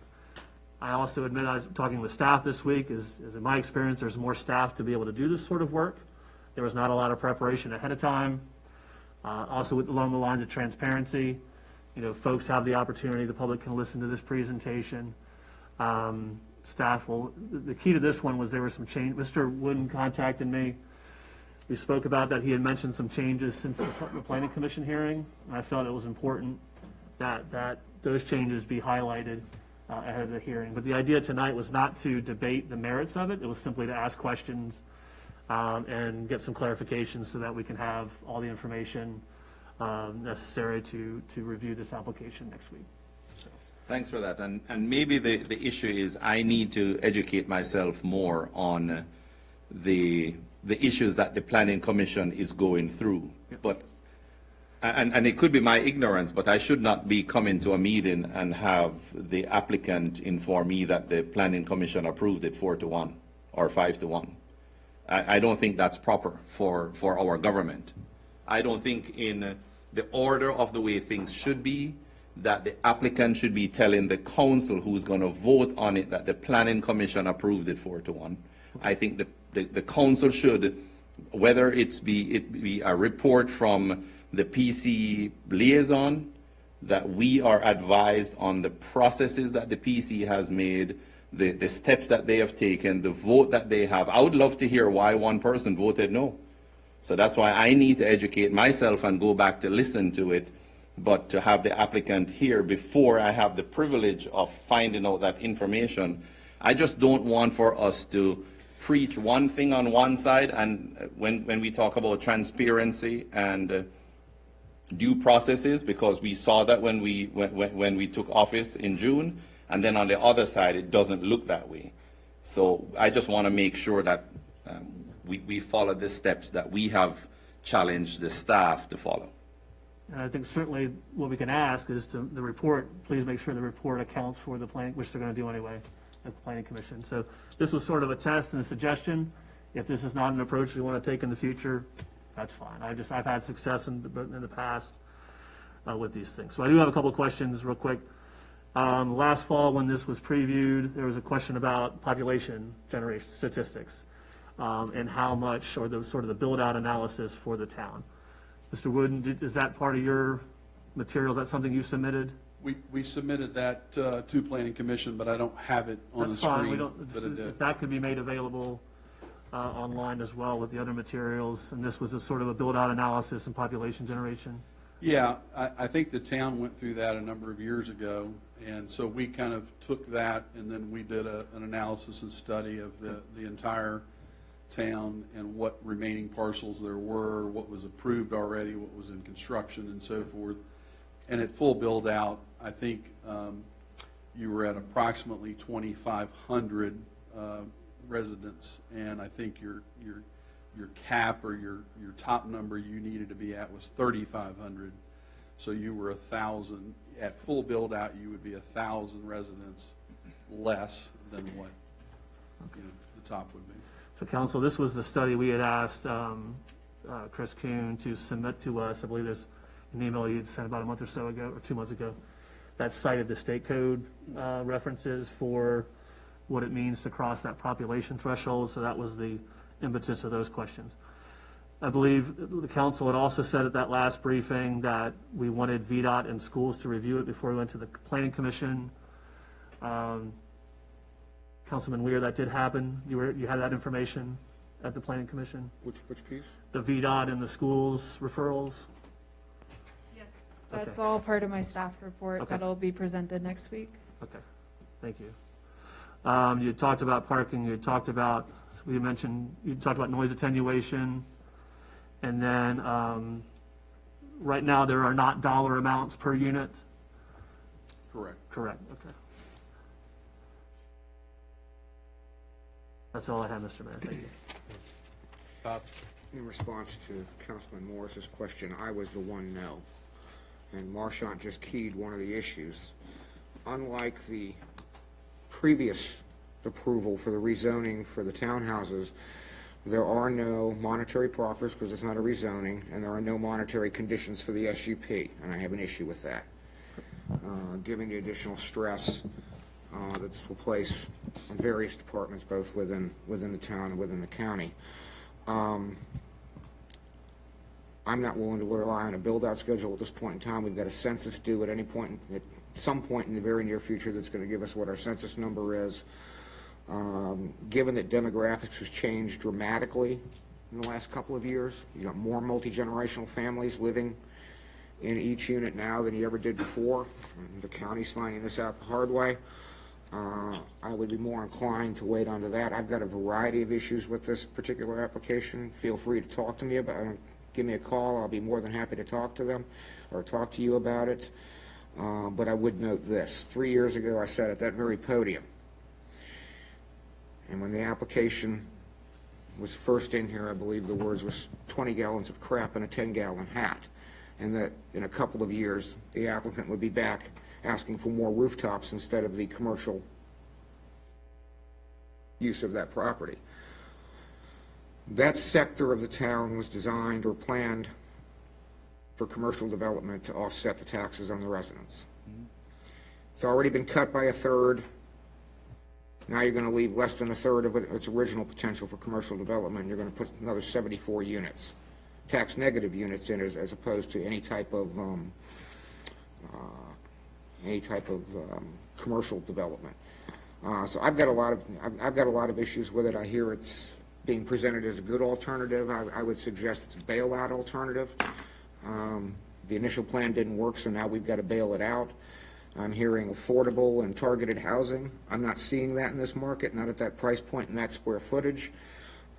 I also admit, I was talking with staff this week, is in my experience, there's more staff to be able to do this sort of work. There was not a lot of preparation ahead of time. Also along the lines of transparency, folks have the opportunity, the public can listen to this presentation. Staff will, the key to this one was there was some change. Mr. Wooden contacted me. We spoke about that. He had mentioned some changes since the Planning Commission hearing. And I felt it was important that those changes be highlighted ahead of the hearing. But the idea tonight was not to debate the merits of it. It was simply to ask questions and get some clarifications so that we can have all the information necessary to review this application next week. So. Thanks for that. And maybe the issue is I need to educate myself more on the issues that the Planning Commission is going through. But, and it could be my ignorance, but I should not be coming to a meeting and have the applicant inform me that the Planning Commission approved it 4-1 or 5-1. I don't think that's proper for our government. I don't think in the order of the way things should be, that the applicant should be telling the council who's going to vote on it that the Planning Commission approved it 4-1. I think the council should, whether it be a report from the PC liaison, that we are advised on the processes that the PC has made, the steps that they have taken, the vote that they have. I would love to hear why one person voted no. So that's why I need to educate myself and go back to listen to it, but to have the applicant here before I have the privilege of finding out that information. I just don't want for us to preach one thing on one side, and when we talk about transparency and due processes, because we saw that when we took office in June, and then on the other side it doesn't look that way. So I just want to make sure that we follow the steps that we have challenged the staff to follow. And I think certainly what we can ask is to the report, please make sure the report accounts for the planning, which they're going to do anyway at the Planning Commission. So this was sort of a test and a suggestion. If this is not an approach we want to take in the future, that's fine. I've had success in the past with these things. So I do have a couple of questions real quick. Last fall when this was previewed, there was a question about population generation statistics and how much, or the sort of the build-out analysis for the town. Mr. Wooden, is that part of your material? Is that something you submitted? We submitted that to Planning Commission, but I don't have it on the That's fine. screen. We don't, but it did. if that could be made available online as well with the other materials, and this was a sort of a build-out analysis and population generation. Yeah, I think the town went through that a number of years ago, and so we kind of took that and then we did an analysis and study of the entire town and what remaining parcels there were, what was approved already, what was in construction and so forth. And at full build out, I think you were at approximately 2,500 residents, and I think your cap or your top number you needed to be at was 3,500. So you were 1,000 at full build out. You would be 1,000 residents less than what the top would be. So council, this was the study we had asked Chris Kuhn to submit to us. I believe there's an email you had sent about a month or so ago, or 2 months ago, that cited the state code references for what it means to cross that population threshold. So that was the impetus of those questions. I believe the council had also said at that last briefing that we wanted VDOT and schools to review it before we went to the Planning Commission. Councilman Weir, that did happen. You had that information at the Planning Commission? Which piece? The VDOT and the schools referrals? Yes. That's Okay. all part of my staff report Okay. that'll be presented next week. Okay, thank you. You talked about parking, you talked about noise attenuation, and then right now there are not dollar amounts per unit? Correct. Correct, okay. That's all I have, Mr. Mayor, thank you. Bob? In response to Councilman Morris's question, I was the one no. And Marchant just keyed one of the issues. Unlike the previous approval for the rezoning for the townhouses, there are no monetary proffers because it's not a rezoning, and there are no monetary conditions for the SUP, and I have an issue with that. Giving the additional stress that this will place on various departments, both within the town and within the county. I'm not willing to rely on a build-out schedule at this point in time. We've got a census due at some point in the very near future that's going to give us what our census number is. Given that demographics has changed dramatically in the last couple of years, you got more multi-generational families living in each unit now than you ever did before. The county's finding this out the hard way. I would be more inclined to wait onto that. I've got a variety of issues with this particular application. Feel free to talk to me about it. Give me a call. I'll be more than happy to talk to them or talk to you about it. But I would note this. 3 years ago, I sat at that very podium. And when the application was first in here, I believe the words was 20 gallons of crap in a 10-gallon hat. And that in a couple of years, the applicant would be back asking for more rooftops instead of the commercial use of that property. That sector of the town was designed or planned for commercial development to offset the taxes on the residents. It's already been cut by a third. Now you're going to leave less than a third of its original potential for commercial development. You're going to put another 74 units, tax negative units in as opposed to any type of commercial development. So I've got a lot of issues with it. I hear it's being presented as a good alternative. I would suggest it's a bailout alternative. The initial plan didn't work, so now we've got to bail it out. I'm hearing affordable and targeted housing. I'm not seeing that in this market, not at that price point and that square footage.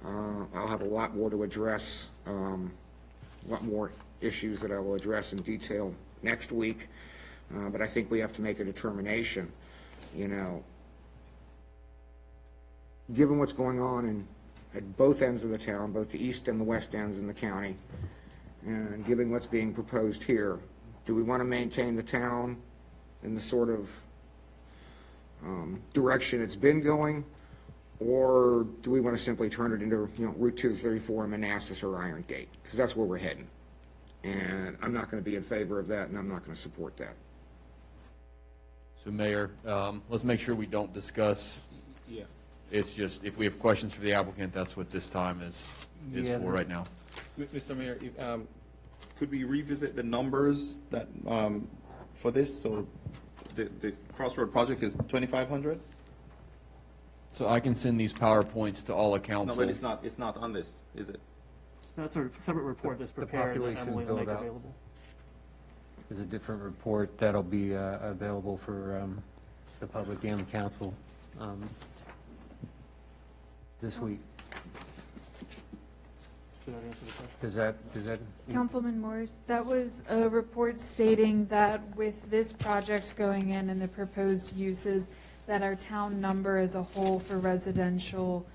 I'll have a lot more to address, a lot more issues that I will address in detail next week. But I think we have to make a determination, you know, given what's going on at both ends of the town, both the east and the west ends in the county, and given what's being proposed here, do we want to maintain the town in the sort of direction it's been going, or do we want to simply turn it into, you know, Route 234 in Manassas or Iron Gate? Because that's where we're heading. And I'm not going to be in favor of that, and I'm not going to support that. So Mayor, let's make sure we don't discuss. Yeah. It's just, if we have questions for the applicant, that's what this time is Yeah, for right now. Mr. Mayor, could we revisit the numbers that, for this? So the Crossroad project is 2,500? So I can send these PowerPoints to all No, accounts. but it's not on this, is it? That's a separate report that's The prepared that population Emily will make build-out. available. There's a different report that'll be available for the public and the council this week. Should that answer the question? Does that? Councilman Morris, that was a report stating that with this project going in and the proposed uses, that our town number as a whole for residential,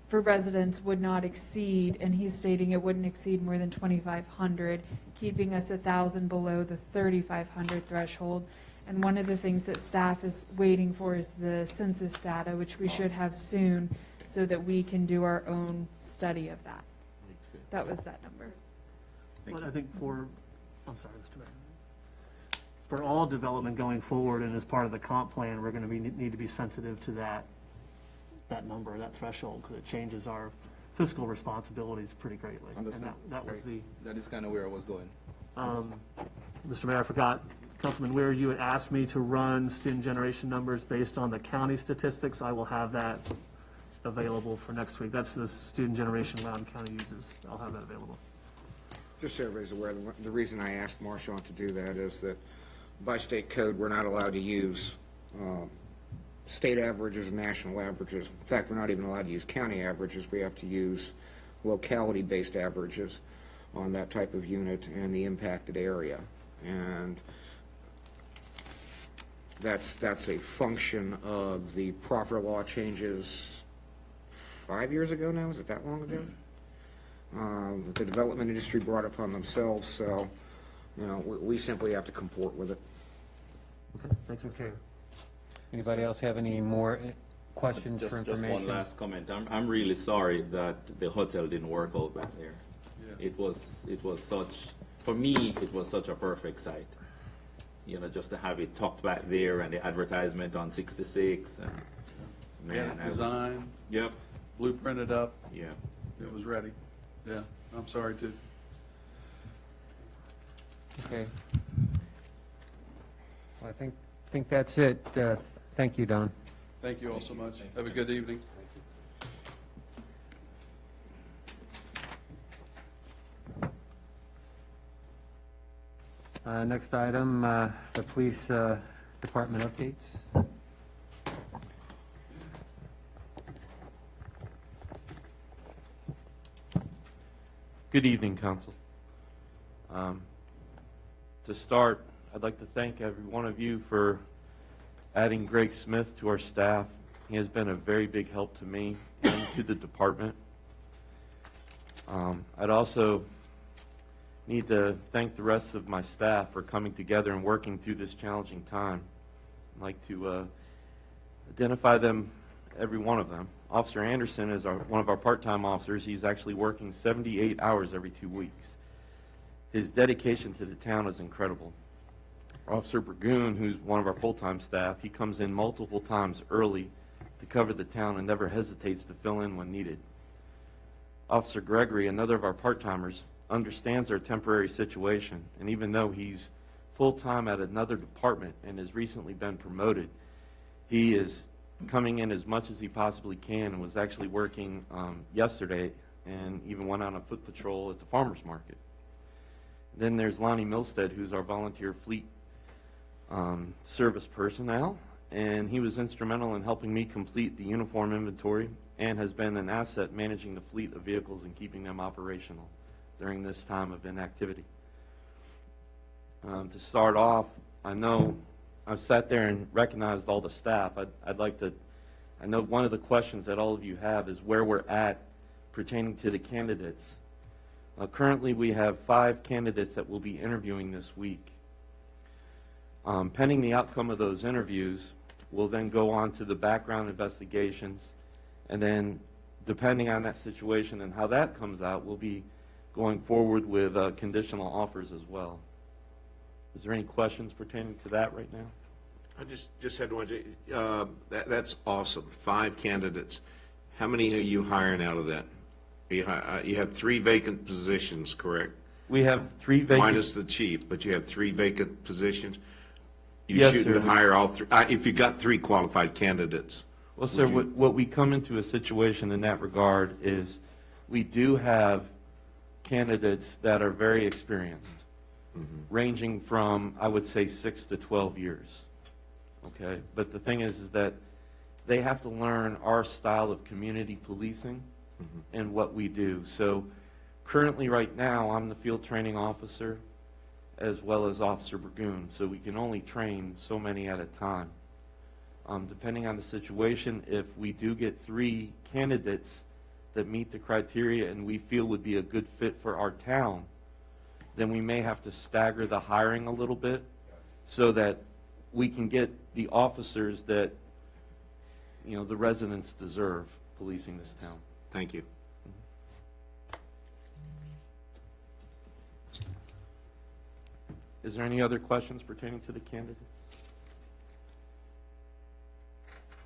for residents would not exceed, and he's stating it wouldn't exceed more than 2,500, keeping us 1,000 below the 3,500 threshold. And one of the things that staff is waiting for is the census data, which we should have soon, so that we can do our own study of that. That was that number. But I think I'm sorry, Mr. Mayor. For all development going forward and as part of the comp plan, we're going to need to be sensitive to that number, that threshold, because it changes our fiscal responsibilities pretty greatly. Understood. And that was the, That is kind of where I was going. Mr. Mayor, I forgot, Councilman Weir, you had asked me to run student generation numbers based on the county statistics. I will have that available for next week. That's the student generation Loudoun County uses. I'll have that available. Just so everybody's aware, the reason I asked Marshawn to do that is that by state code, we're not allowed to use state averages and national averages. In fact, we're not even allowed to use county averages. We have to use locality-based averages on that type of unit and the impacted area. And that's a function of the profit law changes 5 years ago now. Is it that long ago? That the development industry brought upon themselves, so, you know, we simply have to comport with it. Okay, thanks, Mr. Okay. Anybody else have any more questions for Just information? one last comment. I'm really sorry that the hotel didn't work out back there. It was such, for me, it was such a perfect site. You know, just to have it tucked back there and the advertisement on 66 and, man. Design, Yep, blueprinted up, yeah. it was ready. Yeah, I'm sorry too. Okay. Well, I think that's it. Thank you, Don. Thank you all so much. Have a good evening. Next item, the police department updates. Good evening, Council. To start, I'd like to thank every one of you for adding Greg Smith to our staff. He has been a very big help to me and to the department. I'd also need to thank the rest of my staff for coming together and working through this challenging time. I'd like to identify them, every one of them. Officer Anderson is one of our part-time officers. He's actually working 78 hours every 2 weeks. His dedication to the town is incredible. Officer Burgoon, who's one of our full-time staff, he comes in multiple times early to cover the town and never hesitates to fill in when needed. Officer Gregory, another of our part-timers, understands our temporary situation, and even though he's full-time at another department and has recently been promoted, he is coming in as much as he possibly can and was actually working yesterday and even went on a foot patrol at the farmer's market. Then there's Lonnie Milstead, who's our volunteer fleet service personnel, and he was instrumental in helping me complete the uniform inventory and has been an asset managing the fleet of vehicles and keeping them operational during this time of inactivity. To start off, I know I've sat there and recognized all the staff. I know one of the questions that all of you have is where we're at pertaining to the candidates. Currently, we have 5 candidates that we'll be interviewing this week. Pending the outcome of those interviews, we'll then go on to the background investigations, and then depending on that situation and how that comes out, we'll be going forward with conditional offers as well. Is there any questions pertaining to that right now? I just had one. That's awesome. 5 candidates. How many are you hiring out of that? You have 3 vacant positions, correct? We have 3 vacant. Minus the chief, but you have 3 vacant positions. You Yes, shouldn't sir. hire all 3. If you got 3 qualified candidates. Well, sir, what we come into a situation in that regard is we do have candidates that are very experienced, ranging from, I would say, 6 to 12 years. Okay? But the thing is that they have to learn our style of community policing and what we do. So currently right now, I'm the field training officer as well as Officer Burgoon, so we can only train so many at a time. Depending on the situation, if we do get 3 candidates that meet the criteria and we feel would be a good fit for our town, then we may have to stagger the hiring a little bit so that we can get the officers that, you know, the residents deserve policing this town. Thank you. Is there any other questions pertaining to the candidates?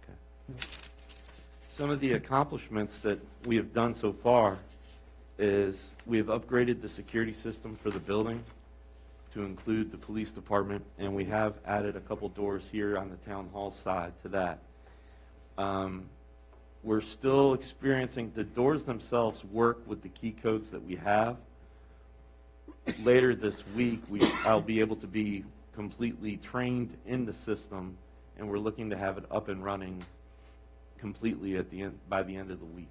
Okay. Some of the accomplishments that we have done so far is we have upgraded the security system for the building to include the police department, and we have added a couple doors here on the town hall side to that. We're still experiencing, the doors themselves work with the key codes that we have. Later this week, I'll be able to be completely trained in the system, and we're looking to have it up and running completely at the end, by the end of the week.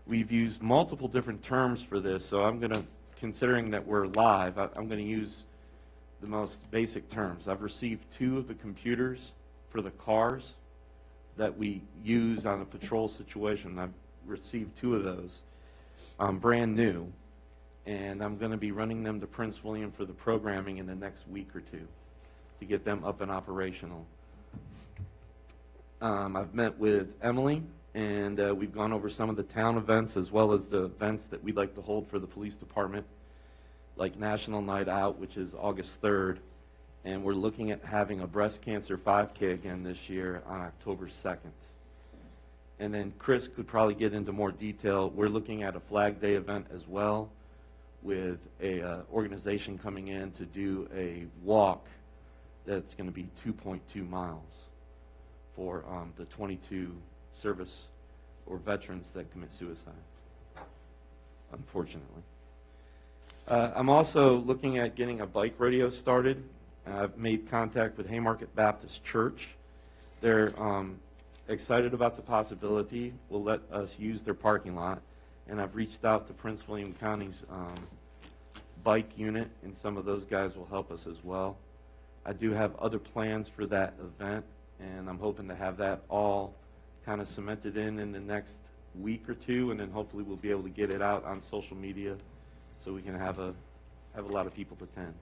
We've used multiple different terms for this, so I'm going to, considering that we're live, I'm going to use the most basic terms. I've received 2 of the computers for the cars that we use on a patrol situation. I've received 2 of those, brand new, and I'm going to be running them to Prince William for the programming in the next week or 2 to get them up and operational. I've met with Emily, and we've gone over some of the town events as well as the events that we'd like to hold for the police department, like National Night Out, which is August 3rd, and we're looking at having a breast cancer 5K again this year on October 2nd. And then Chris could probably get into more detail. We're looking at a Flag Day event as well, with a organization coming in to do a walk that's going to be 2.2 miles for the 22 service or veterans that commit suicide, unfortunately. I'm also looking at getting a bike radio started. I've made contact with Haymarket Baptist Church. They're excited about the possibility. Will let us use their parking lot. And I've reached out to Prince William County's bike unit, and some of those guys will help us as well. I do have other plans for that event, and I'm hoping to have that all kind of cemented in the next week or two, and then hopefully we'll be able to get it out on social media so we can have a lot of people attend.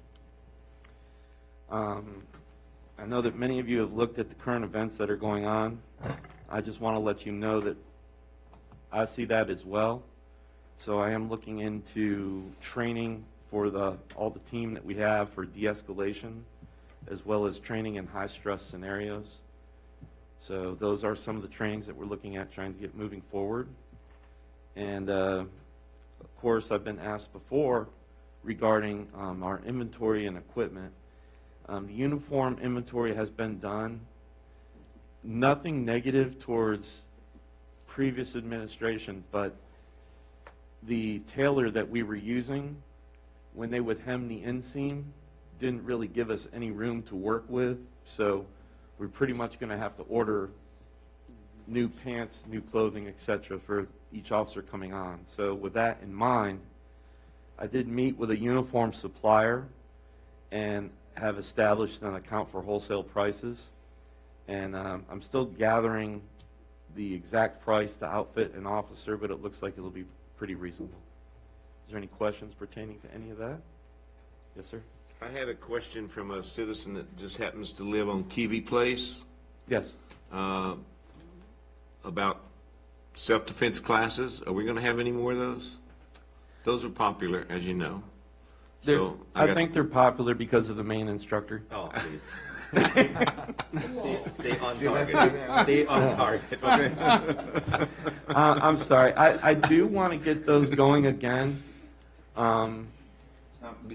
I know that many of you have looked at the current events that are going on. I just want to let you know that I see that as well. So I am looking into training for all the team that we have for de-escalation, as well as training in high-stress scenarios. So those are some of the trainings that we're looking at trying to get moving forward. And of course, I've been asked before regarding our inventory and equipment. The uniform inventory has been done. Nothing negative towards previous administration, but the tailor that we were using, when they would hem the inseam, didn't really give us any room to work with. So we're pretty much going to have to order new pants, new clothing, etc. for each officer coming on. So with that in mind, I did meet with a uniform supplier and have established an account for wholesale prices. And I'm still gathering the exact price to outfit an officer, but it looks like it'll be pretty reasonable. Is there any questions pertaining to any of that? Yes, sir. I had a question from a citizen that just happens to live on Kiwi Place. Yes. About self-defense classes. Are we going to have any more of those? Those are popular, as you know. So I think they're popular because of the main instructor. Oh, please. Stay on target. Stay on target. Okay. I'm sorry. I do want to get those going again.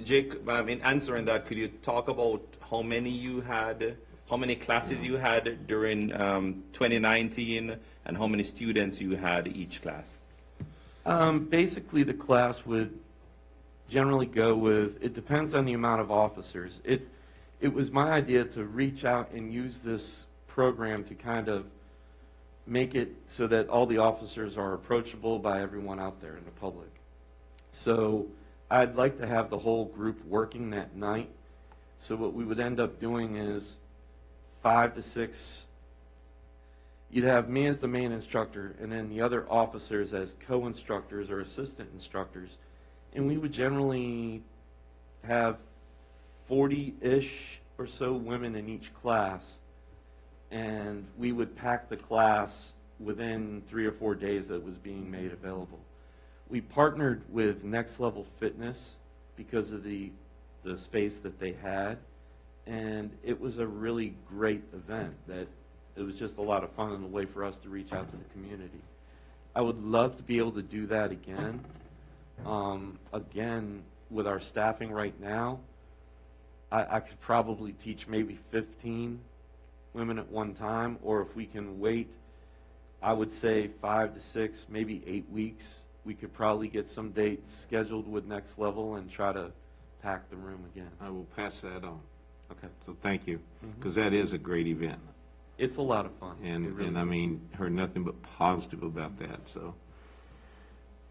Jake, but I mean, answering that, could you talk about how many classes you had during 2019, and how many students you had each class? Basically, the class would generally go with, it depends on the amount of officers. It was my idea to reach out and use this program to kind of make it so that all the officers are approachable by everyone out there in the public. So I'd like to have the whole group working that night. So what we would end up doing is 5 to 6, you'd have me as the main instructor and then the other officers as co-instructors or assistant instructors. And we would generally have 40-ish or so women in each class. And we would pack the class within 3 or 4 days that it was being made available. We partnered with Next Level Fitness because of the space that they had, and it was a really great event. That it was just a lot of fun and a way for us to reach out to the community. I would love to be able to do that again. Again, with our staffing right now, I could probably teach maybe 15 women at one time, or if we can wait, I would say 5 to 6, maybe 8 weeks. We could probably get some dates scheduled with Next Level and try to pack the room again. I will pass that on. Okay. So thank you, because that is a great event. It's a lot of fun. And I mean, heard nothing but positive about that, so.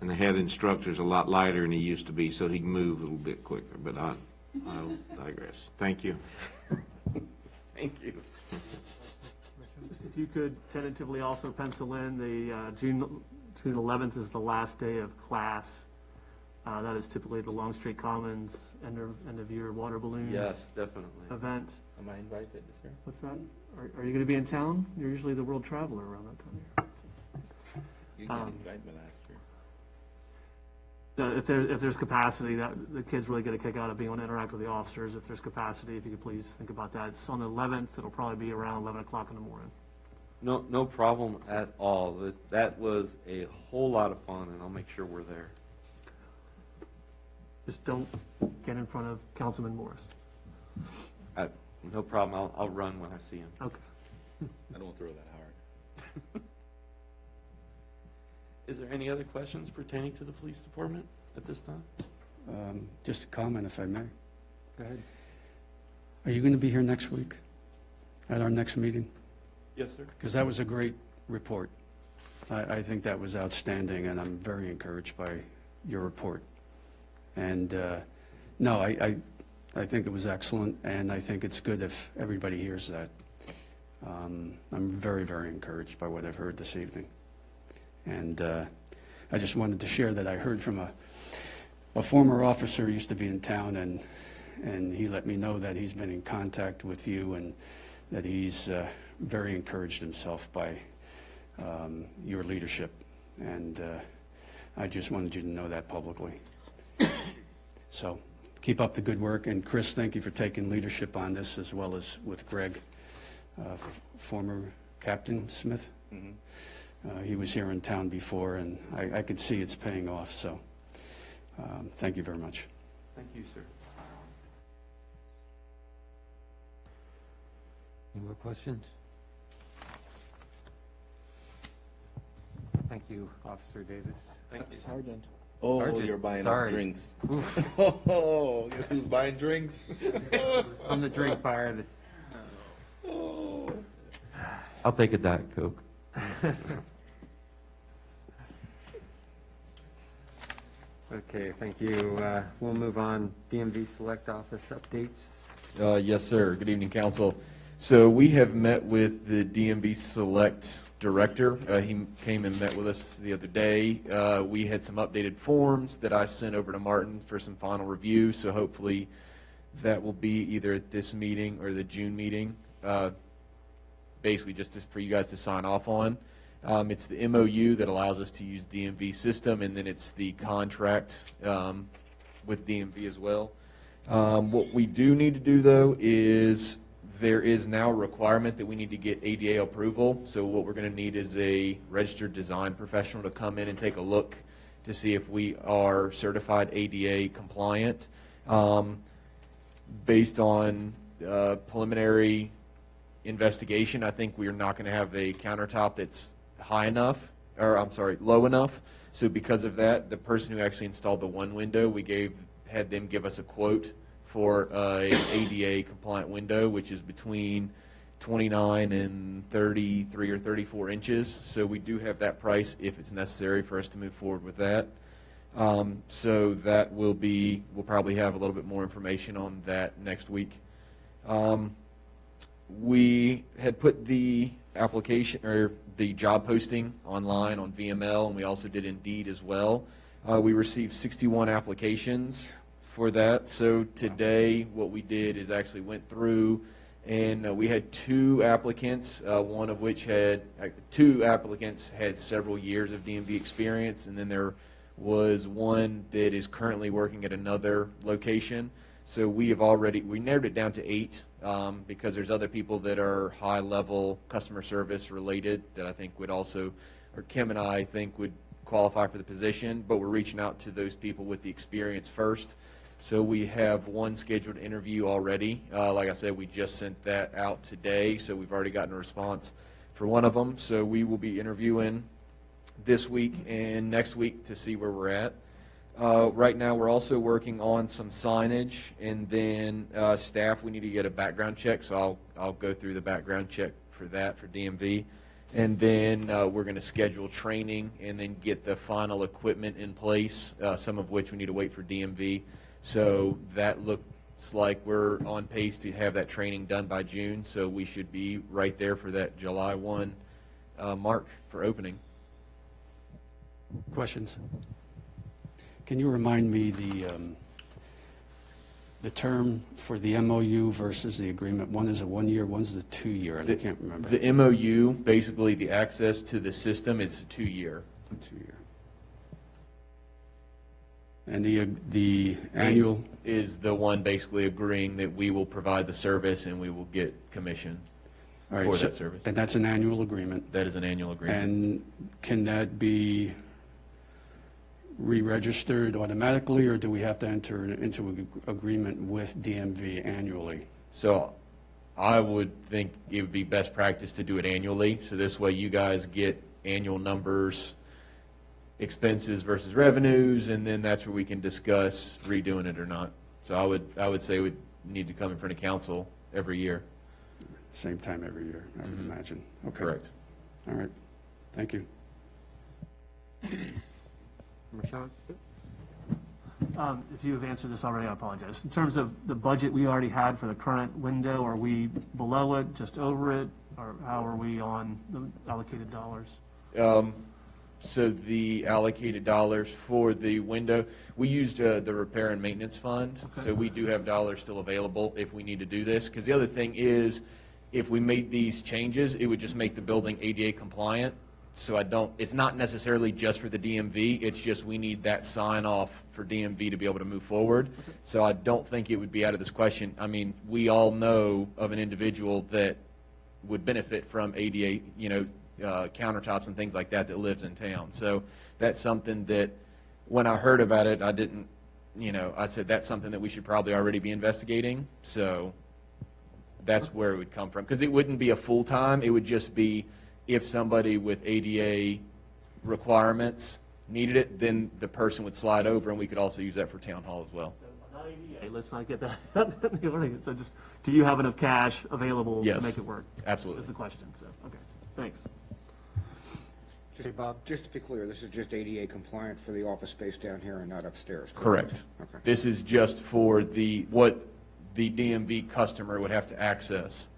And the head instructor's a lot lighter than he used to be, so he can move a little bit quicker, but I'll digress. Thank you. Thank you. Just if you could tentatively also pencil in the June 11th is the last day of class. That is typically the Long Street Commons end of year water balloon Yes, definitely. event. Am I invited this year? What's that? Are you going to be in town? You're usually the world traveler around that time. You didn't invite me last year. If there's capacity, that the kids really get a kick out of being able to interact with the officers. If there's capacity, if you could please think about that. It's on the 11th. It'll probably be around 11 o'clock in the morning. No problem at all. That was a whole lot of fun, and I'll make sure we're there. Just don't get in front of Councilman Morris. No problem. I'll run when I see him. Okay. I don't throw that hard. Is there any other questions pertaining to the police department at this time? Just a comment, if I may. Go ahead. Are you going to be here next week at our next meeting? Yes, sir. Because that was a great report. I think that was outstanding, and I'm very encouraged by your report. And No, I think it was excellent, and I think it's good if everybody hears that. I'm very, very encouraged by what I've heard this evening. And I just wanted to share that I heard from a former officer who used to be in town, and he let me know that he's been in contact with you and that he's very encouraged himself by your leadership. And I just wanted you to know that publicly. So keep up the good work. And Chris, thank you for taking leadership on this, as well as with Greg, former Captain Smith. Mm-hmm. He was here in town before, and I could see it's paying off. So thank you very much. Thank you, sir. Any more questions? Thank you, Officer Davis. Thank you. Sergeant. Oh, Sergeant, you're buying sorry. us drinks. Oof. Oh, guess who's buying drinks? I'm the drink buyer. I'll take a Diet Coke. Okay, thank you. We'll move on. DMV Select Office updates. Yes, sir. Good evening, council. So we have met with the DMV Select Director. He came and met with us the other day. We had some updated forms that I sent over to Martin for some final review, so hopefully that will be either at this meeting or the June meeting, basically just for you guys to sign off on. It's the MOU that allows us to use DMV system, and then it's the contract with DMV as well. What we do need to do, though, is there is now a requirement that we need to get ADA approval. So what we're going to need is a registered design professional to come in and take a look to see if we are certified ADA compliant. Based on preliminary investigation, I think we are not going to have a countertop that's low enough. So because of that, the person who actually installed the one window, had them give us a quote for a ADA compliant window, which is between 29 and 33 or 34 inches. So we do have that price if it's necessary for us to move forward with that. So that we'll probably have a little bit more information on that next week. We had put the application or the job posting online on VML, and we also did Indeed as well. We received 61 applications for that. So today what we did is actually went through and we had two applicants, two applicants had several years of DMV experience, and then there was one that is currently working at another location. So we narrowed it down to 8 because there's other people that are high level customer service related that I think would also, or Kim and I think would qualify for the position, but we're reaching out to those people with the experience first. So we have one scheduled interview already. Like I said, we just sent that out today, so we've already gotten a response for one of them. So we will be interviewing this week and next week to see where we're at. Right now, we're also working on some signage, and then staff, we need to get a background check, so I'll go through the background check for that for DMV. And then we're going to schedule training and then get the final equipment in place, some of which we need to wait for DMV. So that looks like we're on pace to have that training done by June, so we should be right there for that July 1 mark for opening. Questions? Can you remind me the term for the MOU versus the agreement? One is a 1 year, one's a 2 year, and I can't remember. The MOU, basically the access to the system, is a 2 year. 2 year. And the annual? Is the one basically agreeing that we will provide the service and we will get commission for that service. And that's an annual agreement? That is an annual agreement. And can that be re-registered automatically, or do we have to enter into an agreement with DMV annually? So I would think it would be best practice to do it annually. So this way you guys get annual numbers, expenses versus revenues, and then that's where we can discuss redoing it or not. So I would say we'd need to come in front of council every year. Same time every year, I would imagine. Okay. Correct. All right. Thank you. Rashawn? If you have answered this already, I apologize. In terms of the budget we already had for the current window, are we below it, just over it, or how are we on the allocated dollars? So the allocated dollars for the window, we used the repair and maintenance fund. Okay. So we do have dollars still available if we need to do this. Because the other thing is, if we made these changes, it would just make the building ADA compliant. So it's not necessarily just for the DMV, it's just we need that sign off for DMV to be able to move forward. So I don't think it would be out of this question. I mean, we all know of an individual that would benefit from ADA, countertops and things like that lives in town. So that's something that, when I heard about it, I didn't, I said that's something that we should probably already be investigating. So that's where it would come from. Because it wouldn't be a full-time, it would just be if somebody with ADA requirements needed it, then the person would slide over, and we could also use that for town hall as well. So not ADA, let's not get that. So just, do you have enough cash available to Yes. make it work? Absolutely. Is the question, so, okay, thanks. Hey, Bob? Just to be clear, this is just ADA compliant for the office space down here and not upstairs? Correct. Okay. This is just for what the DMV customer would have to access.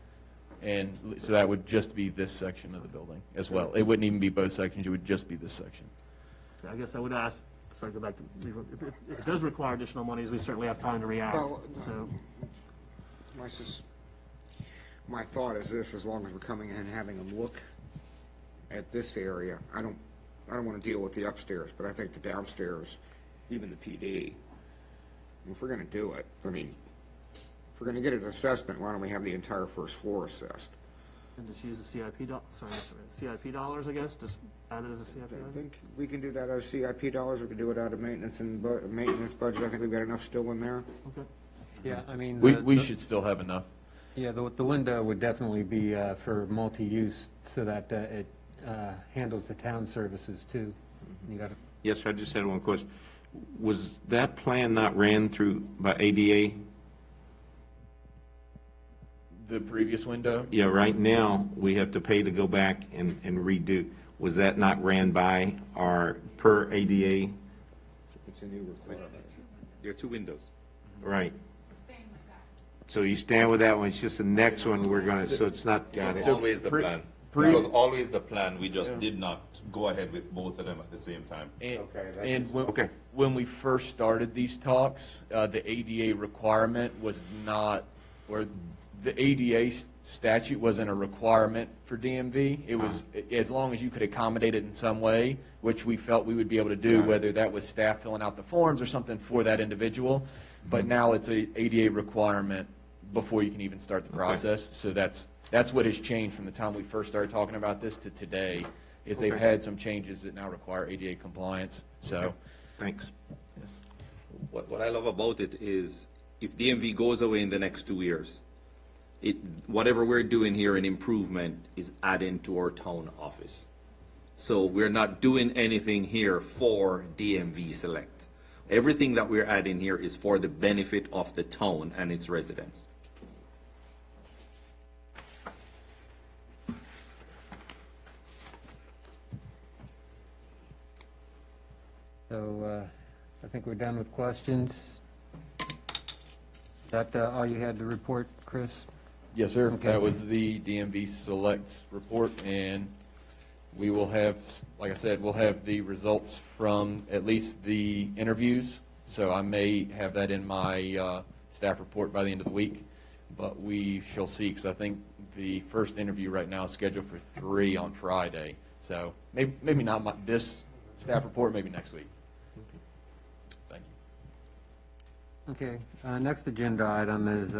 And so that would just be this section of the building as well. It wouldn't even be both sections, it would just be this section. Okay, I guess I would ask, sorry, go back to, if it does require additional monies, we certainly have time to react, Well, so. My thought is this: as long as we're coming in and having them look at this area, I don't want to deal with the upstairs, but I think the downstairs, even the PD, if we're going to do it, I mean, if we're going to get an assessment, why don't we have the entire first floor assessed? And just use the CIP, CIP dollars, I guess, just add it as a CIP I item? think we can do that out of CIP dollars, we can do it out of maintenance and maintenance budget. I think we've got enough still in there. Okay. Yeah, I mean. We should still have enough. Yeah, the window would definitely be for multi-use so that it handles the town services too. You got it? Yes, I just had one question. Was that plan not ran through by ADA? The previous window? Yeah, right now, we have to pay to go back and redo. Was that not ran by our per ADA? It's a new requirement. There are two windows. Right. So you stand with that one, it's just the next one we're gonna, so it's not, got it. Always the plan. It was always the plan, we just did not go ahead with both of them at the same time. When we first started these talks, the ADA requirement was not, or the ADA statute wasn't a requirement for DMV. It was, as long as you could accommodate it in some way, which we felt we would be able to do, whether that was staff filling out the forms or something for that individual. But now it's a ADA requirement before you can even start the process. So that's what has changed from the time we first started talking about this to today, is they've had some changes that now require ADA compliance, so. Thanks. What I love about it is, if DMV goes away in the next 2 years, whatever we're doing here in improvement is adding to our town office. So we're not doing anything here for DMV Select. Everything that we're adding here is for the benefit of the town and its residents. So I think we're done with questions. Is that all you had to report, Chris? Yes, sir. Okay. That was the DMV Selects report, and we will have, like I said, we'll have the results from at least the interviews. So I may have that in my staff report by the end of the week, but we shall see, because I think the first interview right now is scheduled for 3 on Friday. So maybe not this staff report, maybe next week. Thank you. Okay, next agenda item is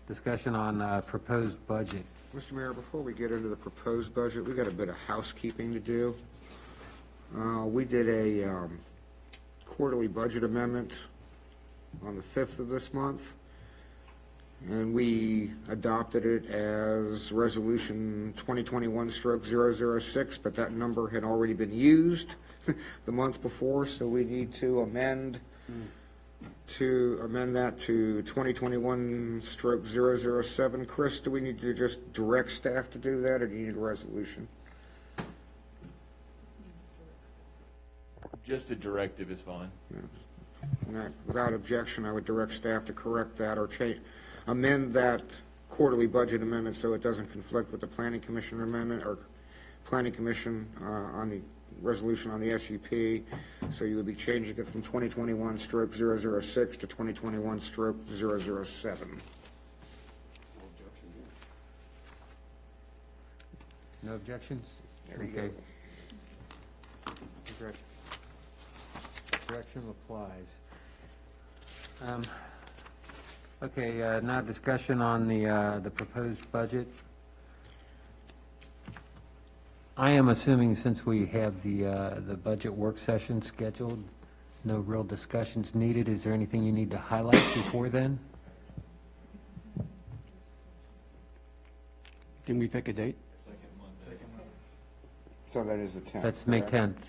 discussion on proposed budget. Mr. Mayor, before we get into the proposed budget, we got a bit of housekeeping to do. We did a quarterly budget amendment on the 5th of this month, and we adopted it as Resolution 2021-006, but that number had already been used the month before, so we need to amend that to 2021-007. Chris, do we need to just direct staff to do that, or do you need a resolution? Just a directive is fine. Yeah, And that, without objection, I would direct staff to correct that or amend that quarterly budget amendment so it doesn't conflict with the Planning Commission amendment or Planning Commission on the resolution on the SUP. So you would be changing it from 2021/006 to 2021/007. No objections? There you Okay. go. Direction applies. Okay, now discussion on the proposed budget. I am assuming since we have the budget work session scheduled, no real discussions needed. Is there anything you need to highlight before then? Can we pick a date? So that is the 10th. That's May correct?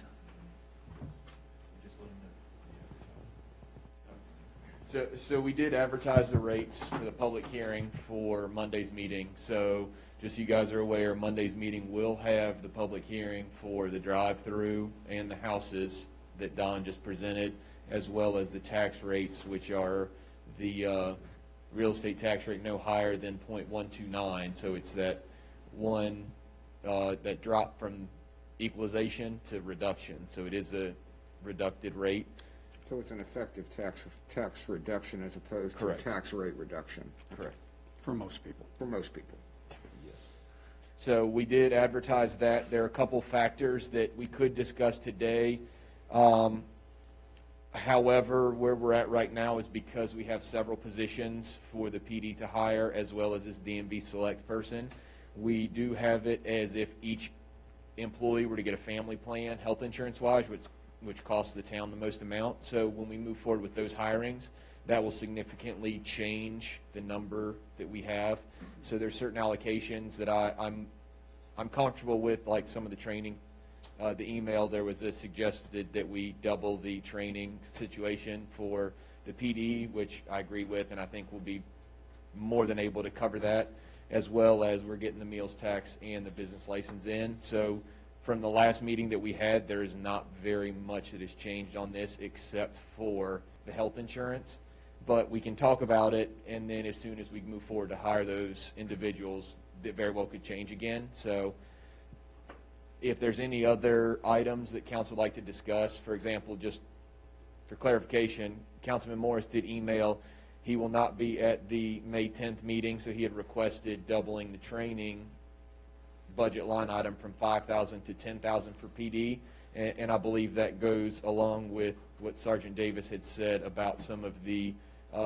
10th. So we did advertise the rates for the public hearing for Monday's meeting. So just so you guys are aware, Monday's meeting will have the public hearing for the drive-through and the houses that Don just presented, as well as the tax rates, which are the real estate tax rate no higher than 0.129. So it's that one, that drop from equalization to reduction. So it is a reducted rate. So it's an effective tax reduction as opposed Correct. to a tax rate reduction. Correct. For most people. For most people. Yes. So we did advertise that. There are a couple factors that we could discuss today. However, where we're at right now is because we have several positions for the PD to hire as well as this DMV select person. We do have it as if each employee were to get a family plan, health insurance-wise, which costs the town the most amount. So when we move forward with those hirings, that will significantly change the number that we have. So there's certain allocations that I'm comfortable with, like some of the training. The email, there was a suggested that we double the training situation for the PD, which I agree with, and I think we'll be more than able to cover that, as well as we're getting the meals tax and the business license in. So from the last meeting that we had, there is not very much that has changed on this except for the health insurance. But we can talk about it, and then as soon as we move forward to hire those individuals, that very well could change again. So if there's any other items that council would like to discuss, for example, just for clarification, Councilman Morris did email, he will not be at the May 10th meeting, so he had requested doubling the training budget line item from $5,000 to $10,000 for PD, and I believe that goes along with what Sergeant Davis had said about some of the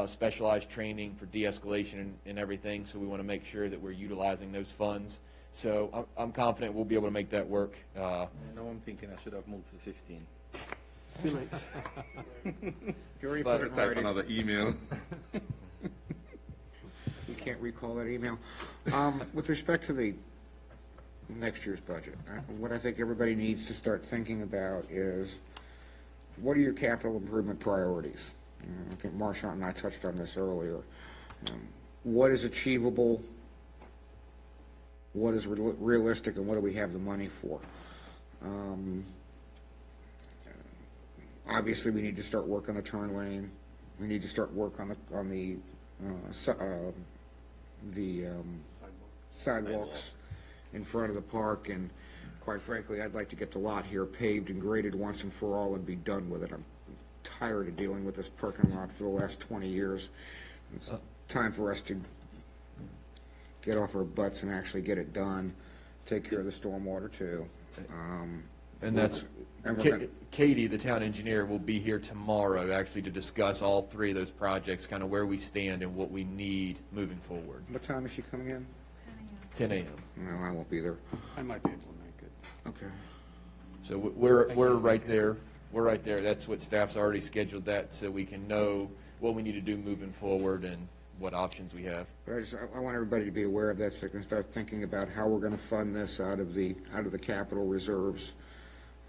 specialized training for de-escalation and everything, so we want to make sure that we're utilizing those funds. So I'm confident we'll be able to make that work. Now I'm thinking I should have moved to 15. Too late. You already But- put it in Type writing. another email. You can't recall that email. With respect to the next year's budget, what I think everybody needs to start thinking about is, what are your capital improvement priorities? I think Marchant and I touched on this earlier. What is achievable? What is realistic, and what do we have the money for? Obviously, we need to start work on the turn lane. We need to start work on the sidewalks in front of the park, and quite frankly, I'd like to get the lot here paved and graded once and for all and be done with it. I'm tired of dealing with this parking lot for the last 20 years. It's time for us to get off our butts and actually get it done, take care of the stormwater too. And that's, And we're gonna- Katie, the town engineer, will be here tomorrow actually to discuss all three of those projects, kind of where we stand and what we need moving forward. What time is she coming in? 10 a.m. No, I won't be there. I might be able to make it. Okay. So we're right there. We're right there. That's what staff's already scheduled that, so we can know what we need to do moving forward and what options we have. But I want everybody to be aware of that so they can start thinking about how we're going to fund this out of the capital reserves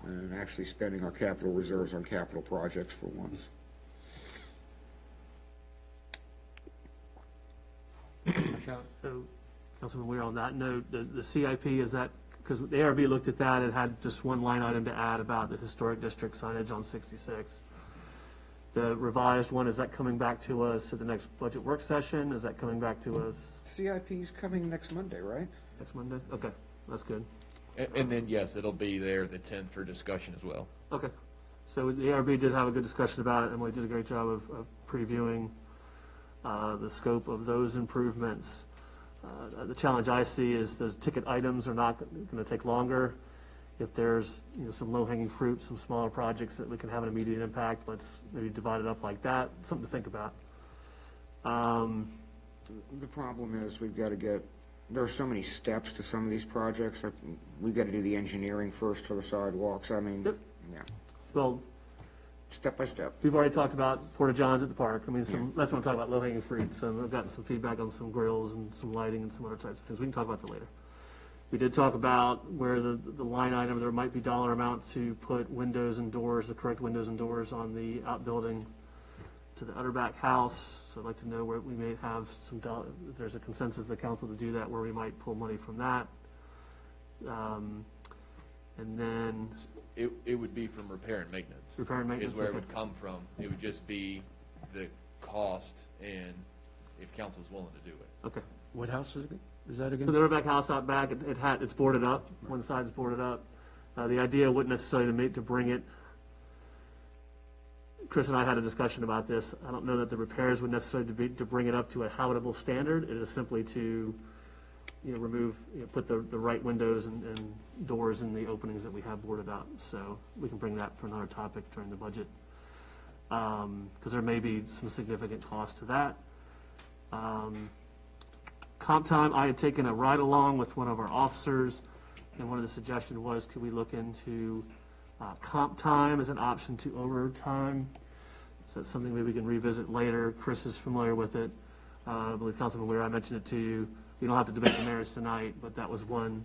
and actually spending our capital reserves on capital projects for once. So, Councilman Weir, on that note, the CIP, is that, because the ARB looked at that, it had just one line item to add about the historic district signage on 66. The revised one, is that coming back to us at the next budget work session? Is that coming back to us CIP's coming next Monday, right? next Monday? Okay, that's good. And then, yes, it'll be there the 10th for discussion as well. Okay. So the ARB did have a good discussion about it. Emily did a great job of previewing the scope of those improvements. The challenge I see is those ticket items are not going to take longer. If there's, some low-hanging fruit, some smaller projects that we can have an immediate impact, let's maybe divide it up like that. Something to think about. The problem is there are so many steps to some of these projects. We've got to do the engineering first for the sidewalks. I mean, Yep. yeah, Well, step by step. we've already talked about Porta Johns at the park. I mean, that's what I'm talking about, low-hanging fruit. So I've gotten some feedback on some grills and some lighting and some other types of things. We can talk about that later. We did talk about where the line item, there might be dollar amounts to put windows and doors, the correct windows and doors on the outbuilding to the Utterback House. So I'd like to know where we may have some, if there's a consensus of the council to do that, where we might pull money from that. And then, It would be from repair and maintenance. Repair and maintenance, Is where it okay. would come from. It would just be the cost and if council's willing to do it. okay. What house is it? Is that So again? the Utterback House out back, it's boarded up. One side's boarded up. The idea wouldn't necessarily to bring it. Chris and I had a discussion about this. I don't know that the repairs would necessarily to bring it up to a habitable standard. It is simply to, remove, put the right windows and doors in the openings that we have boarded up. So we can bring that for another topic during the budget. Because there may be some significant cost to that. Comp time, I had taken a ride along with one of our officers, and one of the suggestions was, could we look into comp time as an option to overtime? So that's something maybe we can revisit later. Chris is familiar with it. I believe Councilman Weir, I mentioned it to you. You don't have to debate the merits tonight, but that was one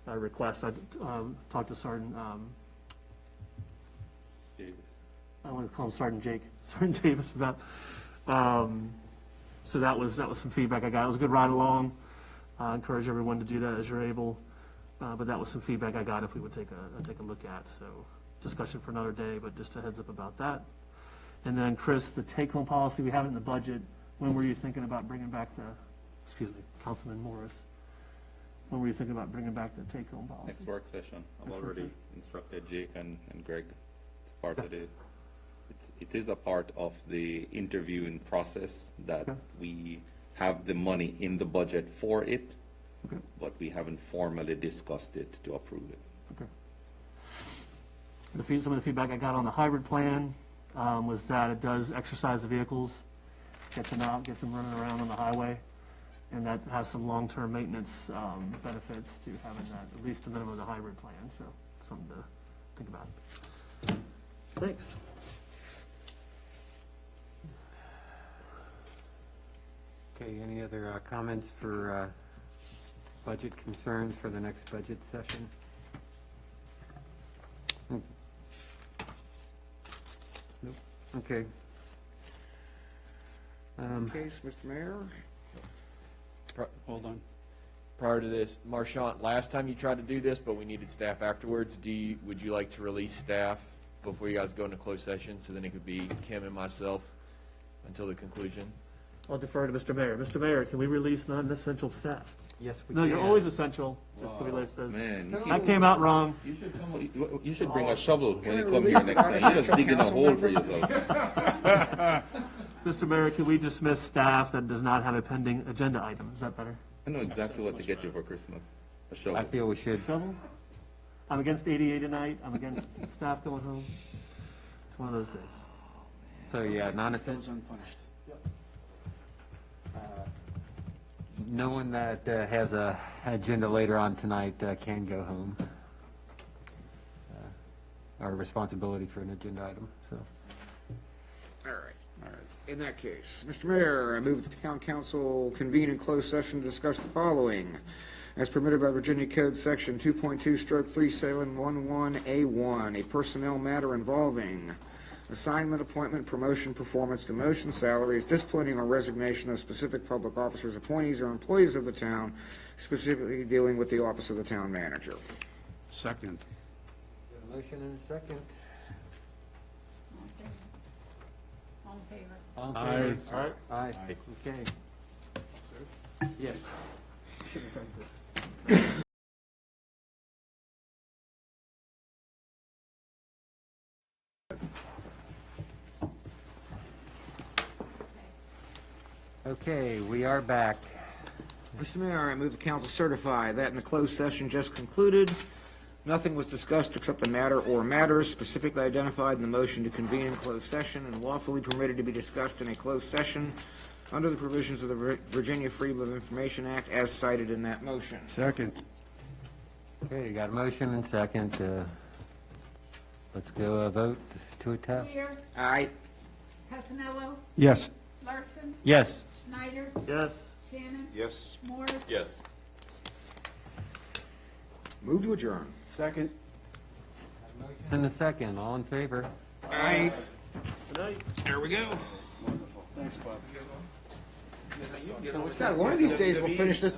request. I talked to Sergeant, I want to call him Sergeant Davis about, so that was some feedback I got. It was a good ride along. I encourage everyone to do that as you're able. But that was some feedback I got if we would take a look at. So discussion for another day, but just a heads up about that. And then Chris, the take-home policy, we have it in the budget. When were you thinking about bringing back Councilman Morris? When were you thinking about bringing back the take-home policy? Next work session. I've Next already work instructed Jake and Greg. It's part of it. It is a part of the interviewing process that Okay. we have the money in the budget for it, Okay. but we haven't formally discussed it to approve it. Okay. Some of the feedback I got on the hybrid plan was that it does exercise the vehicles, gets them out, gets them running around on the highway, and that has some long-term maintenance benefits to having that, at least a minimum of the hybrid plan, so something to think about. Thanks. Okay, any other comments for budget concerns for the next budget session? Nope. Okay. Case, Mr. Mayor? Hold on. Prior to this, Marchant, last time you tried to do this, but we needed staff afterwards, would you like to release staff before you guys go into closed session, so then it could be Kim and myself until the conclusion? I'll defer to Mr. Mayor. Mr. Mayor, can we release non-essential staff? Yes, we No, can. you're always essential. Just to release those. Man, I came out wrong. you should bring a shovel when you come here next time. You just dig in a hole for yourself. Mr. Mayor, can we dismiss staff that does not have a pending agenda item? Is that better? I know exactly what to get you for Christmas. A I shovel. feel we should. Shovel? I'm against ADA tonight. I'm against staff going home. It's one of those days. So, yeah, non-essential. Unpunished. No one that has a agenda later on tonight can go home. Our responsibility for an agenda item, so. All right. In that case, Mr. Mayor, I move that the town council convene in closed session to discuss the following. As permitted by Virginia Code Section 2.2/3711A1, a personnel matter involving assignment, appointment, promotion, performance, demotion, salaries, disciplining or resignation of specific public officers, appointees, or employees of the town, specifically dealing with the office of the town manager. Second. Got a motion and a second. All in favor? All in Aye. favor? All right. Aye. Okay. Yes. Okay, we are back. Mr. Mayor, I move the council certify that in the closed session just concluded, nothing was discussed except the matter or matters specifically identified in the motion to convene in closed session and lawfully permitted to be discussed in a closed session under the provisions of the Virginia Freedom of Information Act as cited in that motion. Second. Okay, you got a motion and second. Let's go vote to attest. Clear, Aye. Casanello, Yes. Larson, Yes. Schneider, Yes. Shannon, Yes. Morris. Yes. Move to adjourn. Second. And a second, all in favor? Aye. Good night. There we go. Wonderful. Thanks, Bob. God, one of these days we'll finish this